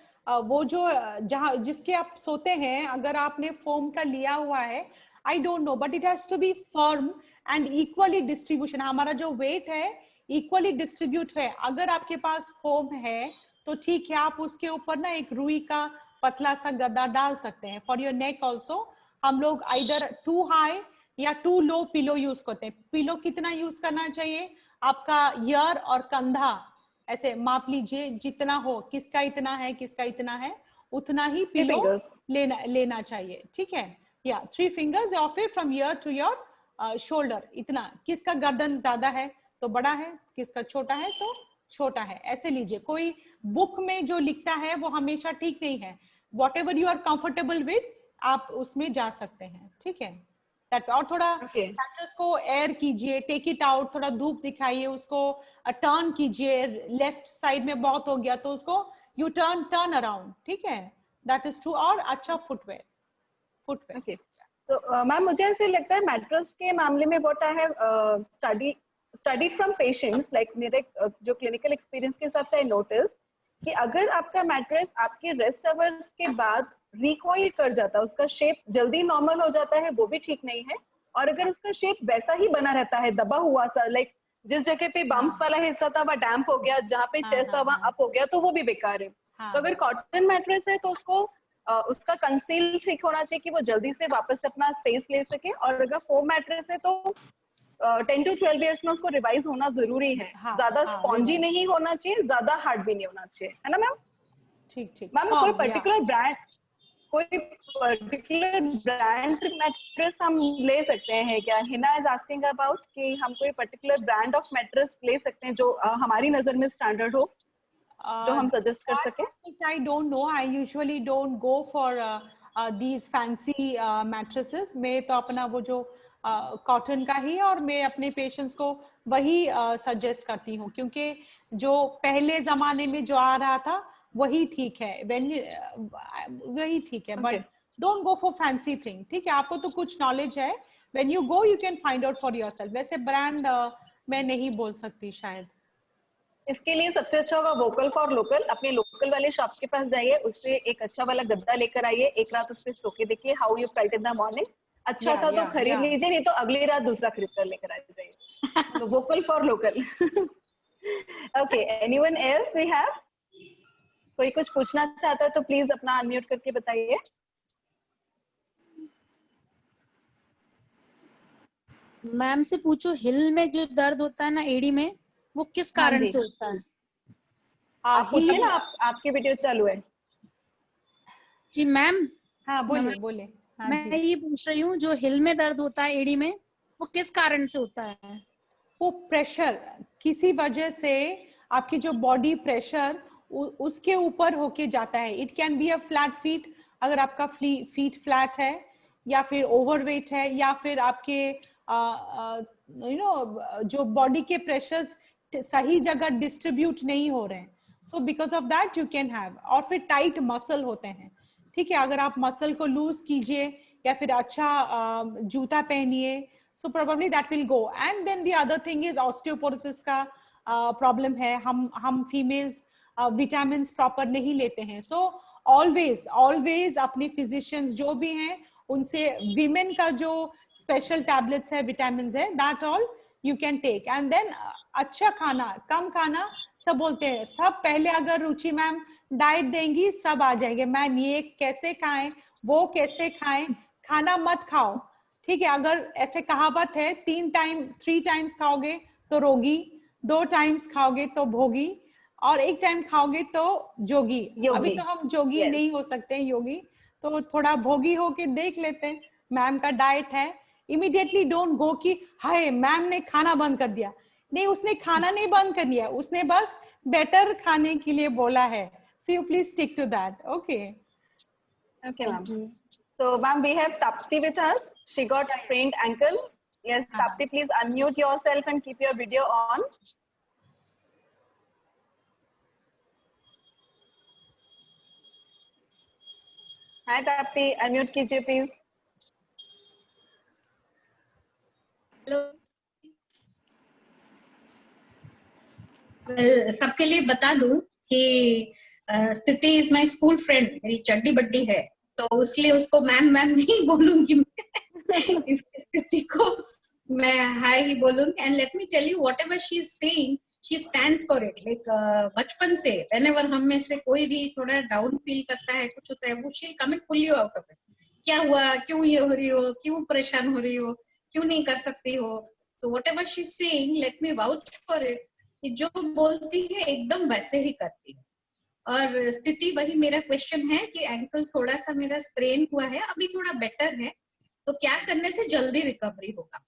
वो जो जहाँ जिसके आप सोते हैं, अगर आपने फोम का लिया हुआ है, I don't know, but it has to be firm and equally distribution. हमारा जो वेट है इक्वली डिस्ट्रीब्यूट है। अगर आपके पास फोम है तो ठीक है, आप उसके ऊपर ना एक रुई का पतला सा गद्दा डाल सकते हैं। फॉर योर नेक ऑल्सो हम लोग आइदर टू हाई या टू लो पिलो यूज करते हैं। पिलो कितना यूज करना चाहिए? आपका ईयर और कंधा ऐसे माप लीजिए, जितना हो, किसका इतना है, किसका इतना है, उतना ही पिलो लेना चाहिए, ठीक है। या 3 fingers और फिर from ear to your shoulder इतना, किसका गर्दन ज्यादा है तो बड़ा है, किसका छोटा है तो छोटा है, ऐसे लीजिए। कोई बुक में जो लिखता है वो हमेशा ठीक नहीं है। Whatever you are comfortable with आप उसमें जा सकते हैं, ठीक है। और थोड़ा मैट्रेस को एयर कीजिए, टेक इट आउट, थोड़ा धूप दिखाइए उसको, टर्न कीजिए, लेफ्ट साइड में बहुत हो गया तो उसको यू टर्न अराउंड, ठीक है, दैट इज ट्रू। और अच्छा फुटवेयर। ओके, तो मैम मुझे ऐसे लगता है मैट्रेस के मामले में what I have studied from patients, like मेरे जो क्लिनिकल एक्सपीरियंस के हिसाब से आई नोटिस कि अगर आपका मैट्रेस आपके रेस्ट आवर्स के बाद रिकॉइल कर जाता है, उसका शेप जल्दी नॉर्मल हो जाता है, वो भी ठीक नहीं है। और अगर उसका शेप वैसा ही बना रहता है दबा हुआ सा, लाइक जिस जगह पे बम्प्स वाला हिस्सा था वह डैम्प हो गया, जहाँ पे चेस्ट था वहाँ अप हो गया, तो वो भी बेकार है। तो अगर कॉटन मैट्रेस है तो उसको उसका कंसील ठीक होना चाहिए कि वो जल्दी से वापस अपना स्पेस ले सके। और अगर फोम मैट्रेस है तो 10 to 12 ईयर्स में उसको रिवाइज होना जरूरी है। ज्यादा स्पॉन्जी नहीं होना चाहिए, ज्यादा हार्ड भी नहीं होना चाहिए, है ना मैम? ठीक। मैम कोई पर्टिकुलर ब्रांड मैट्रेस हम ले सकते हैं क्या? हिना इज आस्किंग अबाउट कि हम कोई पर्टिकुलर ब्रांड ऑफ मैट्रेस ले सकते हैं जो हमारी नजर में स्टैंडर्ड हो, जो हम सजेस्ट कर सके। I don't know. I usually don't go for these fancy mattresses. मैं तो अपना वो जो कॉटन का ही, और मैं अपने पेशेंट्स को वही सजेस्ट करती हूँ, क्योंकि जो पहले जमाने में जो आ रहा था वही ठीक है, वही ठीक है। But don't go for fancy thing, ठीक है। आपको तो कुछ नॉलेज है, when you go you can find out for yourself. वैसे ब्रांड मैं नहीं बोल सकती शायद। इसके लिए सबसे अच्छा होगा वोकल फॉर लोकल। अपने लोकल वाले शॉप के पास जाइए, उससे एक अच्छा वाला गद्दा लेकर आइए, एक रात उस पर सो के देखिए how you felt in the morning. अच्छा था तो खरीद लीजिए, नहीं तो अगली रात दूसरा खरीद कर लेकर आ जाइए। तो vocal for local. Okay, anyone else we have? कोई कुछ पूछना चाहता है तो प्लीज अपना अनम्यूट करके बताइए। मैम से पूछो, हिल में जो दर्द होता है ना एड़ी में, वो किस कारण से होता है? आप पूछिए ना, आपकी वीडियो चालू है। जी मैम। हाँ बोलिए। हाँ, मैं ये पूछ रही हूँ, जो हिल में दर्द होता है एड़ी में, वो किस कारण से होता है? वो प्रेशर किसी वजह से, आपकी जो बॉडी प्रेशर उसके ऊपर होके जाता है। It can be a flat feet, अगर आपका फीट फ्लैट है, या फिर ओवरवेट है, या फिर आपके जो बॉडी के प्रेशर्स सही जगह डिस्ट्रीब्यूट नहीं हो रहे हैं, so because of that you can have. और फिर टाइट मसल होते हैं, ठीक है। अगर आप मसल को लूज कीजिए या फिर अच्छा जूता पहनिए, so probably that will go. And then the other thing is osteoporosis का problem है। हम females vitamins proper नहीं लेते हैं, so always अपने physicians जो भी हैं उनसे women का जो special tablets है, vitamins है, that all you can take. And then अच्छा खाना, कम खाना, सब बोलते हैं सब पहले अगर रुचि मैम डाइट देंगी सब आ जाएंगे, मैम ये कैसे खाएं वो कैसे खाएं, खाना मत खाओ, ठीक है। अगर ऐसे कहावत है 3 टाइम्स खाओगे तो रोगी, 2 टाइम्स खाओगे तो भोगी, और 1 टाइम खाओगे तो जोगी। अभी तो हम जोगी नहीं हो सकते हैं, योगी, तो थोड़ा भोगी होके देख लेते हैं। मैम का डाइट है, इमीडिएटली डोंट गो कि हाय मैम ने खाना बंद कर दिया। नहीं, उसने खाना नहीं बंद कर दिया, उसने बस बेटर खाने के लिए बोला है। So you please stick to that. Okay ma'am. So ma'am, we have Tapti with us. She got sprained ankle. Yes, Tapti, please unmute yourself and keep your video on. Hi Tapti, unmute कीजिए please. Hello. Well, सबके लिए बता दूं कि स्थिति is my school friend, मेरी चड्डी बड्डी है, तो इसलिए उसको मैम नहीं बोलूंगी मैं। इस स्थिति को मैं हाय ही बोलूंगी। And let me tell you whatever she is saying, she stands for it. Like बचपन से व्हेनेवर हम में से कोई भी थोड़ा डाउन फील करता है, कुछ होता है, वो she come and pull you out of it. क्या हुआ, क्यों ये हो रही हो, क्यों परेशान हो रही हो, क्यों नहीं कर सकती हो। So what ever she is saying, let me vouch for it, जो बोलती है एकदम वैसे ही करती है। और स्थिति वही मेरा क्वेश्चन है कि एंकल थोड़ा सा मेरा स्ट्रेन हुआ है, अभी थोड़ा बेटर है, तो क्या करने से जल्दी रिकवरी होगा?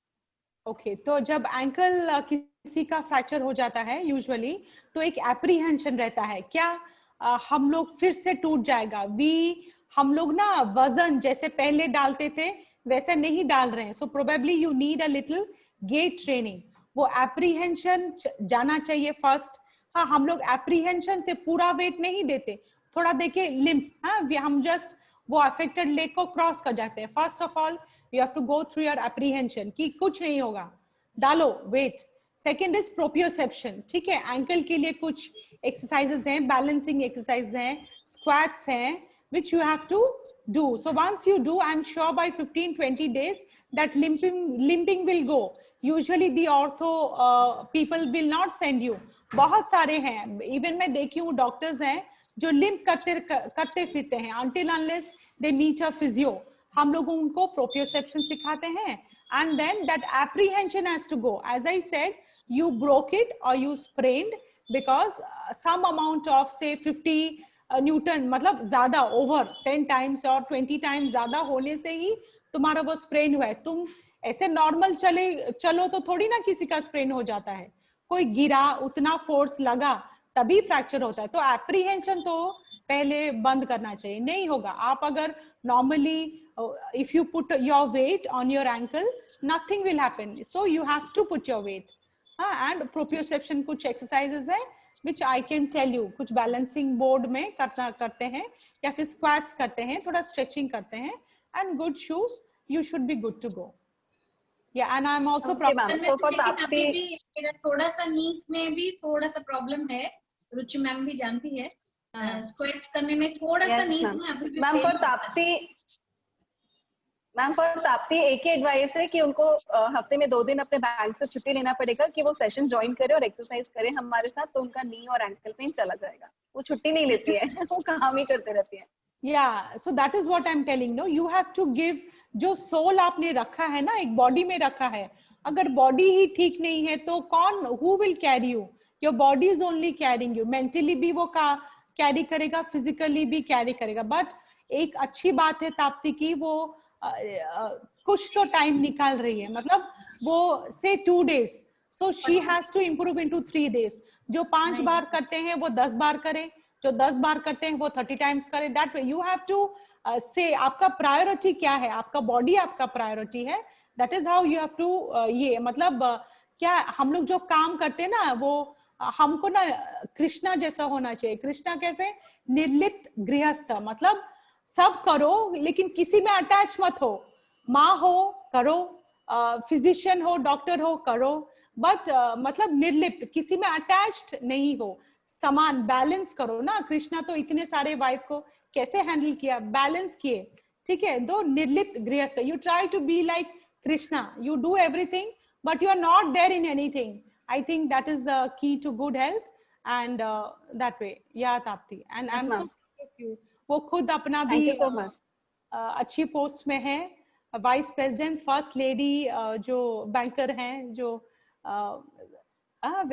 ओके तो जब एंकल किसी का फ्रैक्चर हो जाता है यूजुअली, तो एक एप्रीहेंशन रहता है, क्या हम लोग फिर से टूट जाएगा, हम लोग ना वजन जैसे पहले डालते थे वैसे नहीं डाल रहे हैं, so probably you need a little gait training. वो एप्रीहेंशन जाना चाहिए फर्स्ट। हाँ, हम लोग एप्रीहेंशन से पूरा वेट नहीं देते, थोड़ा देखे लिम्प, हाँ हम जस्ट वो अफेक्टेड लेग को क्रॉस कर जाते हैं। First of all you have to go through your apprehension कि कुछ नहीं होगा, डालो वेट। सेकेंड इज प्रोप्रियोसेप्शन, ठीक है, एंकल के लिए कुछ एक्सरसाइजेस हैं, बैलेंसिंग एक्सरसाइज हैं, स्क्वाट्स हैं, which you have to do. So once you do, I'm sure by 15-20 days that limping will go. Usually the ortho people will not send you. बहुत सारे हैं, even मैं देखी हूँ डॉक्टर्स हैं जो लिम्प करते फिरते हैं until unless they meet a physio. हम लोग उनको proprioception सिखाते हैं, and then that apprehension has to go. As I said, you broke it or you sprained because some amount of say 50 Newton, मतलब ज्यादा ओवर 10 टाइम्स और 20 times ज्यादा होने से ही तुम्हारा वो स्प्रेन हुआ है। तुम ऐसे नॉर्मल चलो तो थोड़ी ना किसी का स्प्रेन हो जाता है, कोई गिरा, उतना फोर्स लगा तभी फ्रैक्चर होता है। तो एप्रीहेंशन तो पहले बंद करना चाहिए, नहीं होगा। आप अगर normally if you put your weight on your ankle nothing will happen, so you have to put your weight. हाँ, एंड प्रोप्रियोसेप्शन कुछ एक्सरसाइजेस है which I can tell you, कुछ बैलेंसिंग बोर्ड में करते हैं या फिर स्क्वाट्स करते हैं, थोड़ा स्ट्रेचिंग करते हैं, and good shoes, you should be good to go. Yeah, and I'm also मेरा थोड़ा सा नीज में भी थोड़ा सा प्रॉब्लम है, रुचि मैम भी जानती है, स्क्वाट्स करने में थोड़ा सा नीज में अभी भी मैम पर ताप्ती एक ही एडवाइस है कि उनको हफ्ते में 2 दिन अपने बैंक से छुट्टी लेना पड़ेगा कि वो सेशन ज्वाइन करे और एक्सरसाइज करे हमारे साथ, तो उनका नी और एंकल पेन चला जाएगा। वो छुट्टी नहीं लेती है वो काम ही करते रहती है। Yeah, so that is what I'm telling. No, you have to give, जो सोल आपने रखा है ना, एक बॉडी में रखा है, अगर बॉडी ही ठीक नहीं है तो कौन, who will carry you? Your body is only carrying you. Mentally भी वो कैरी करेगा, फिजिकली भी कैरी करेगा। बट एक अच्छी बात है ताप्ती की, वो कुछ तो टाइम निकाल रही है, मतलब वो से 2 days, so she has to improve into 3 days. जो 5 बार करते हैं वो 10 बार करें, जो 10 बार करते हैं वो 30 टाइम्स करें। That way you have to say आपका प्रायोरिटी क्या है, आपका बॉडी आपका प्रायोरिटी है, that is how you have to ये मतलब क्या हम लोग जो काम करते हैं ना, वो हमको ना कृष्णा जैसा होना चाहिए। कृष्णा कैसे, निर्लिप्त गृहस्थ, मतलब सब करो लेकिन किसी में अटैच मत हो, माँ हो करो, फिजिशियन हो, डॉक्टर हो करो, बट मतलब निर्लिप्त, किसी में अटैच्ड नहीं हो, समान बैलेंस करो ना। कृष्णा तो इतने सारे वाइफ को कैसे हैंडल किया, बैलेंस किए, ठीक है। दो निर्लिप्त गृहस्थ, you try to be like Krishna, you do everything but you are not there in anything. I think that is the key to good health and that way. या Tapti, and I am so proud of you. वो खुद अपना भी अच्छी post में है, vice president, first lady जो banker हैं, जो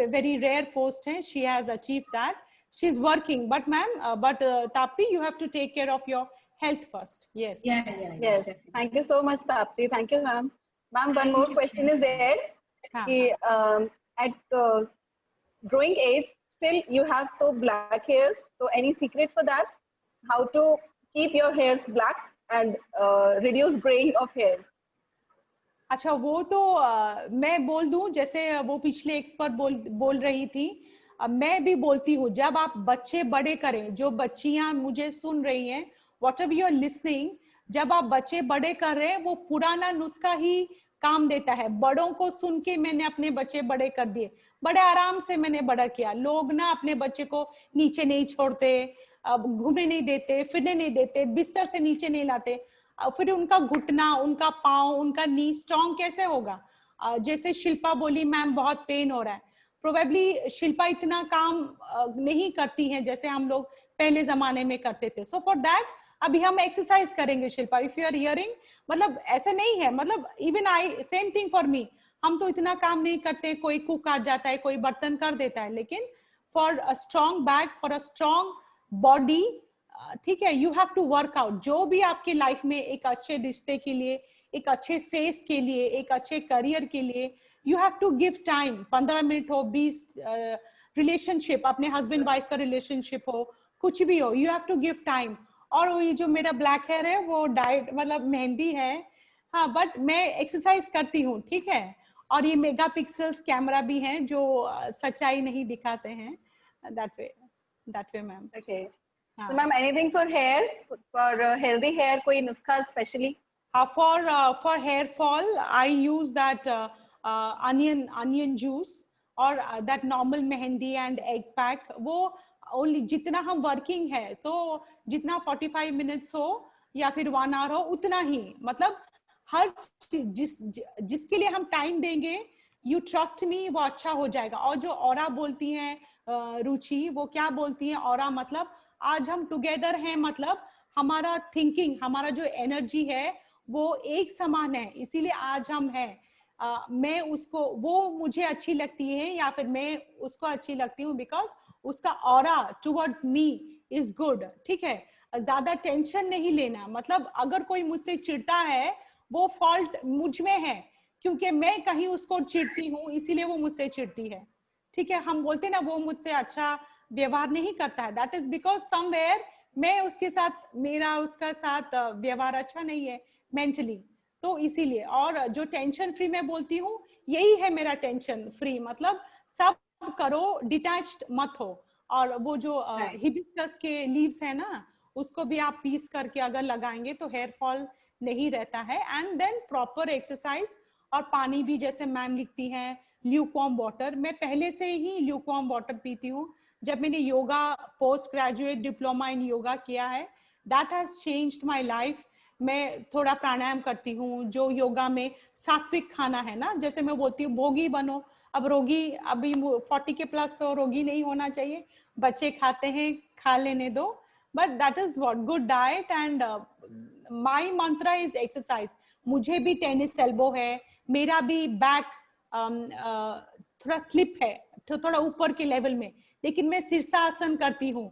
very rare post hai, she has achieved that, she is working, but ma'am but Tapti, you have to take care of your health first. Yes, yes. Thank you so much Tapti, thank you ma'am. Ma'am, one more question is there. At growing age still you have so black hairs, so any secret for that, how to keep your hairs black and reduce graying of hairs? अच्छा, वो तो मैं बोल दूं, जैसे वो पिछले expert बोल रही थी, मैं भी बोलती हूँ, जब आप बच्चे बड़े करें, जो बच्चियां मुझे सुन रही हैं, whatever you are listening, जब आप बच्चे बड़े कर रहे हैं, वो पुराना नुस्खा ही काम देता है। बड़ों को सुन के मैंने अपने बच्चे बड़े कर दिए, बड़े आराम से मैंने बड़ा किया। लोग ना अपने बच्चे को नीचे नहीं छोड़ते, घूमने नहीं देते, फिरने नहीं देते, बिस्तर से नीचे नहीं लाते, फिर उनका घुटना, उनका पाँव, उनका नी स्ट्रॉन्ग कैसे होगा। जैसे शिल्पा बोली, मैम बहुत पेन हो रहा है, प्रोबेबली शिल्पा इतना काम नहीं करती है जैसे हम लोग पहले जमाने में करते थे। सो फॉर दैट अभी हम एक्सरसाइज करेंगे Shilpa, if you are hearing, मतलब ऐसे नहीं है, मतलब even I same thing for me, हम तो इतना काम नहीं करते, कोई कुक आ जाता है, कोई बर्तन कर देता है, लेकिन for a strong back, for a strong body, ठीक है, you have to work out. जो भी आपके लाइफ में एक अच्छे रिश्ते के लिए, एक अच्छे फेस के लिए, एक अच्छे करियर के लिए you have to give time. 15 minute हो, 20 रिलेशनशिप, अपने हस्बैंड वाइफ का रिलेशनशिप हो, कुछ भी हो, you have to give time. और ये जो मेरा ब्लैक हेयर है वो डाइट मतलब मेहंदी है. हाँ, बट मैं एक्सरसाइज करती हूँ, ठीक है. और ये मेगापिक्सल्स कैमरा भी हैं जो सच्चाई नहीं दिखाते हैं. That way ma'am. Okay. So ma'am, anything for hair, for healthy hair, कोई नुस्खा specially? For hair fall, I use that onion juice or that normal mehendi and egg pack. वो only जितना हम working है तो जितना 45 minutes हो या फिर 1 hour हो उतना ही, मतलब हर जिसके लिए हम टाइम देंगे, यू ट्रस्ट मी, वो अच्छा हो जाएगा. और जो ऑरा बोलती हैं रुचि, वो क्या बोलती हैं ऑरा मतलब आज हम टुगेदर हैं, मतलब हमारा थिंकिंग, हमारा जो एनर्जी है वो एक समान है, इसीलिए आज हम हैं. मैं उसको, वो मुझे अच्छी लगती है या फिर मैं उसको अच्छी लगती हूँ बिकॉज उसका aura towards me is good. ठीक है, ज्यादा टेंशन नहीं लेना. मतलब अगर कोई मुझसे चिढ़ता है वो फॉल्ट मुझ में है, क्योंकि मैं कहीं उसको चिढ़ती हूँ इसीलिए वो मुझसे चिढ़ती है. ठीक है, हम बोलते ना वो मुझसे अच्छा व्यवहार नहीं करता है, दैट इज बिकॉज समवेयर मैं उसके साथ, मेरा उसका साथ व्यवहार अच्छा नहीं है मेंटली, तो इसीलिए. और जो टेंशन फ्री मैं बोलती हूँ यही है मेरा टेंशन फ्री, मतलब सब करो, डिटैच्ड मत हो. और वो जो हिबिस्कस के लीव्स है ना, उसको भी आप पीस करके अगर लगाएंगे तो हेयर फॉल नहीं रहता है. एंड देन प्रॉपर एक्सरसाइज और पानी भी, जैसे मैम लिखती हैं ल्यूकवार्म वाटर, मैं पहले से ही ल्यूकवार्म वाटर पीती हूँ. जब मैंने yoga post graduate diploma in yoga किया है, that has changed my life. मैं थोड़ा प्राणायाम करती हूँ, जो योगा में सात्विक खाना है ना, जैसे मैं बोलती हूँ भोगी बनो. अब रोगी, अभी 40 के प्लस तो रोगी नहीं होना चाहिए, बच्चे खाते हैं, खा लेने दो. But that is what good diet. And my Mantra is exercise. मुझे भी टेनिस एल्बो है, मेरा भी बैक थोड़ा स्लिप है, थोड़ा ऊपर के लेवल में, लेकिन मैं शीर्षासन करती हूँ.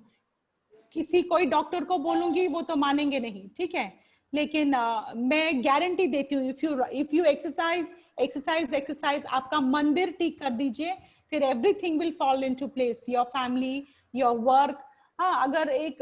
किसी कोई डॉक्टर को बोलूंगी वो तो मानेंगे नहीं, ठीक है, लेकिन मैं गारंटी देती हूँ, इफ यू एक्सरसाइज, आपका मंदिर ठीक कर दीजिए, फिर everything will fall into place. Your family, your work. हाँ, अगर एक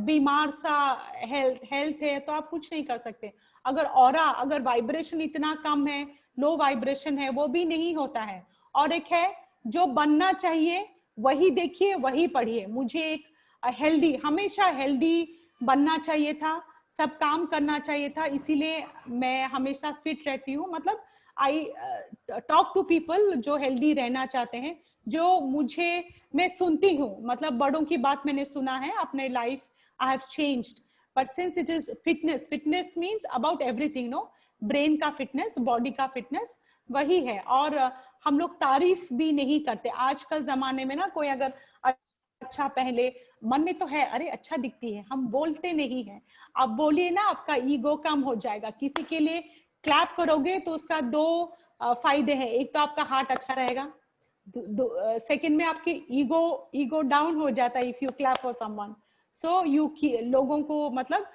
बीमार सा हेल्थ है तो आप कुछ नहीं कर सकते. अगर ऑरा, अगर वाइब्रेशन इतना कम है, लो वाइब्रेशन है, वो भी नहीं होता है. और एक है जो बनना चाहिए वही देखिए, वही पढ़िए. मुझे एक हेल्दी, हमेशा हेल्दी बनना चाहिए था, सब काम करना चाहिए था, इसीलिए मैं हमेशा फिट रहती हूँ. मतलब आई टॉक टू पीपल जो हेल्दी रहना चाहते हैं, जो मुझे, मैं सुनती हूँ, मतलब बड़ों की बात मैंने सुना है अपने life, I have changed. But since it is fitness means about everything, no, brain का फिटनेस, बॉडी का फिटनेस वही है. और हम लोग तारीफ भी नहीं करते आजकल जमाने में ना. कोई अगर अच्छा, पहले मन में तो है अरे अच्छा दिखती है, हम बोलते नहीं है. आप बोलिए ना, आपका ईगो कम हो जाएगा. किसी के लिए क्लैप करोगे तो उसका 2 फायदे हैं. एक तो आपका हार्ट अच्छा रहेगा, सेकंड में आपके ईगो डाउन हो जाता है if you clap for someone. So you लोगों को मतलब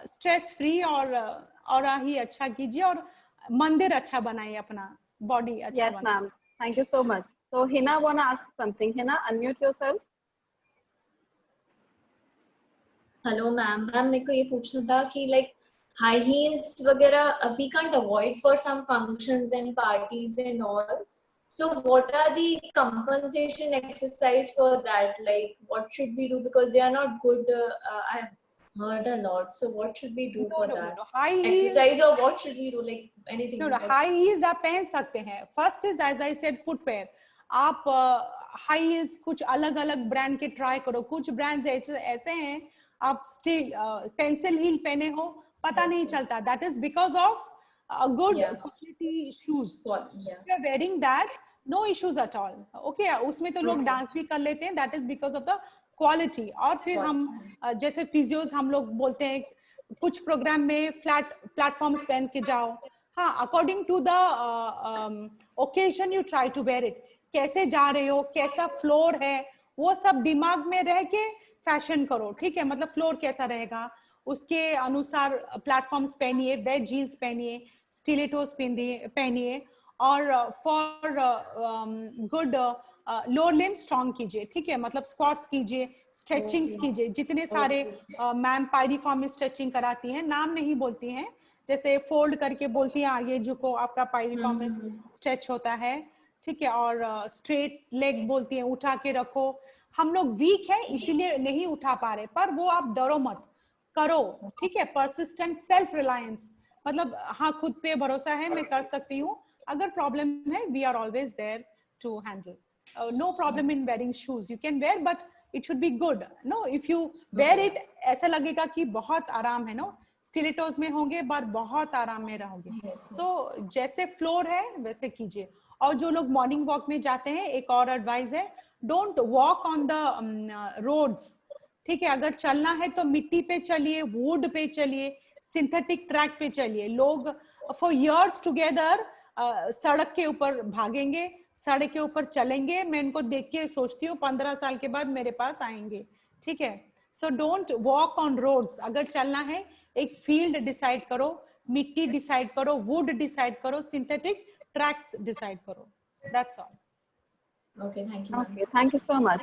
स्ट्रेस फ्री और ही अच्छा कीजिए, और मंदिर अच्छा बनाइए, अपना बॉडी अच्छा Yes, बनाइए. ma'am. Thank you so much. So Hina wanna ask something. Hina, unmute yourself. Hello ma'am. मेरे को ये पूछना था कि लाइक हाई हील्स वगैरह we can't avoid for some functions and parties and all, so what are the compensation exercise for that, like what should we do, because they are not good. I've heard a lot, so what should we do for that? No. High heels, exercise, or what should we do, like anything? no, high heels आप पहन सकते हैं. First is as I said footwear. आप high heels कुछ अलग अलग brand के try करो. कुछ ब्रांड्स ऐसे हैं आप स्टिल पेंसिल हील पहने हो, पता नहीं चलता. That is because of a good quality shoes. If you are wearing that, no issues at all. Okay, उसमें तो लोग डांस भी कर लेते हैं. that is because of the quality. और फिर हम जैसे फिजियोज हम लोग बोलते हैं कुछ प्रोग्राम में फ्लैट प्लेटफॉर्म्स पहन के जाओ. हाँ, according to the occasion you try to wear it. कैसे जा रहे हो, कैसा फ्लोर है, वो सब दिमाग में रह के फैशन करो. ठीक है, मतलब फ्लोर कैसा रहेगा उसके अनुसार प्लेटफॉर्म्स पहनिए, वेज हील्स पहनिए, स्टिलेटोस पहनिए, और for good lower limb strong कीजिए, ठीक है, मतलब स्क्वाट्स कीजिए, स्ट्रेचिंग्स कीजिए, जितने सारे मैम पायरिफॉर्म में स्ट्रेचिंग कराती हैं, नाम नहीं बोलती हैं, जैसे फोल्ड करके बोलती हैं आगे झुको, आपका पायरिफॉर्म में स्ट्रेच होता है, ठीक है, और स्ट्रेट लेग बोलती हैं, उठा के रखो। हम लोग वीक है इसीलिए नहीं उठा पा रहे, पर वो आप डरो मत, करो, ठीक है, परसिस्टेंट सेल्फ रिलायंस, मतलब हाँ खुद पे भरोसा है, मैं कर सकती हूँ, अगर प्रॉब्लम है we are always there to handle. No problem in wearing shoes, you can wear but it should be good, no if you wear it ऐसा लगेगा कि बहुत आराम है, नो स्टिलेटोज में होंगे पर बहुत आराम में रहोगे। सो जैसे फ्लोर है वैसे कीजिए। और जो लोग मॉर्निंग वॉक में जाते हैं, एक और एडवाइस है, don't walk on the roads, ठीक है, अगर चलना है तो मिट्टी पे चलिए, वुड पे चलिए, सिंथेटिक ट्रैक पे चलिए। लोग फॉर इयर्स टुगेदर सड़क के ऊपर भागेंगे, सड़क के ऊपर चलेंगे, मैं इनको देख के सोचती हूँ 15 साल के बाद मेरे पास आएंगे, ठीक है। So don't walk on roads, अगर चलना है एक फील्ड डिसाइड करो, मिट्टी डिसाइड करो, वुड डिसाइड करो, सिंथेटिक ट्रैक्स डिसाइड करो, that's all. Okay, thank you, ma'am. Okay, thank you so much.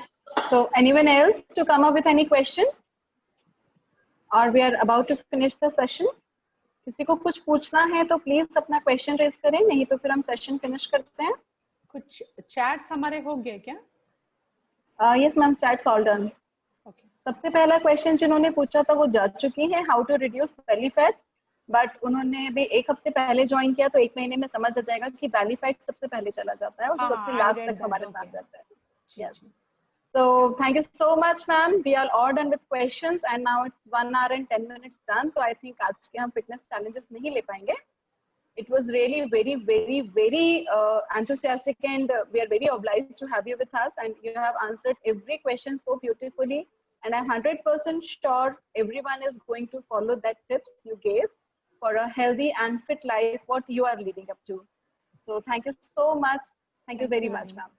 So anyone else to come up with any question? Or we are about to finish the session. किसी को कुछ पूछना है तो please अपना question raise करें, नहीं तो फिर हम सेशन फिनिश करते हैं। कुछ चैट्स हमारे हो गए क्या? Yes ma'am, chats all done. सबसे पहला क्वेश्चन जिन्होंने पूछा था वो जा चुकी है, how to reduce belly fat, but उन्होंने भी 1 हफ्ते पहले ज्वाइन किया, तो 1 महीने में समझ आ जाएगा कि बेली फैट सबसे पहले चला जाता है और सबसे लास्ट तक हमारे साथ रहता है। Yes, so thank you so much ma'am, we are all done with questions and now it's 1 hour and 10 minutes done, so I think आज के हम fitness challenges नहीं ले पाएंगे। It was really very enthusiastic and we are very obliged to have you with us, and you have answered every question so beautifully, and I'm 100% sure everyone is going to follow that tips you gave for a healthy and fit life what you are leading up to. So thank you so much. Thank you very much ma'am.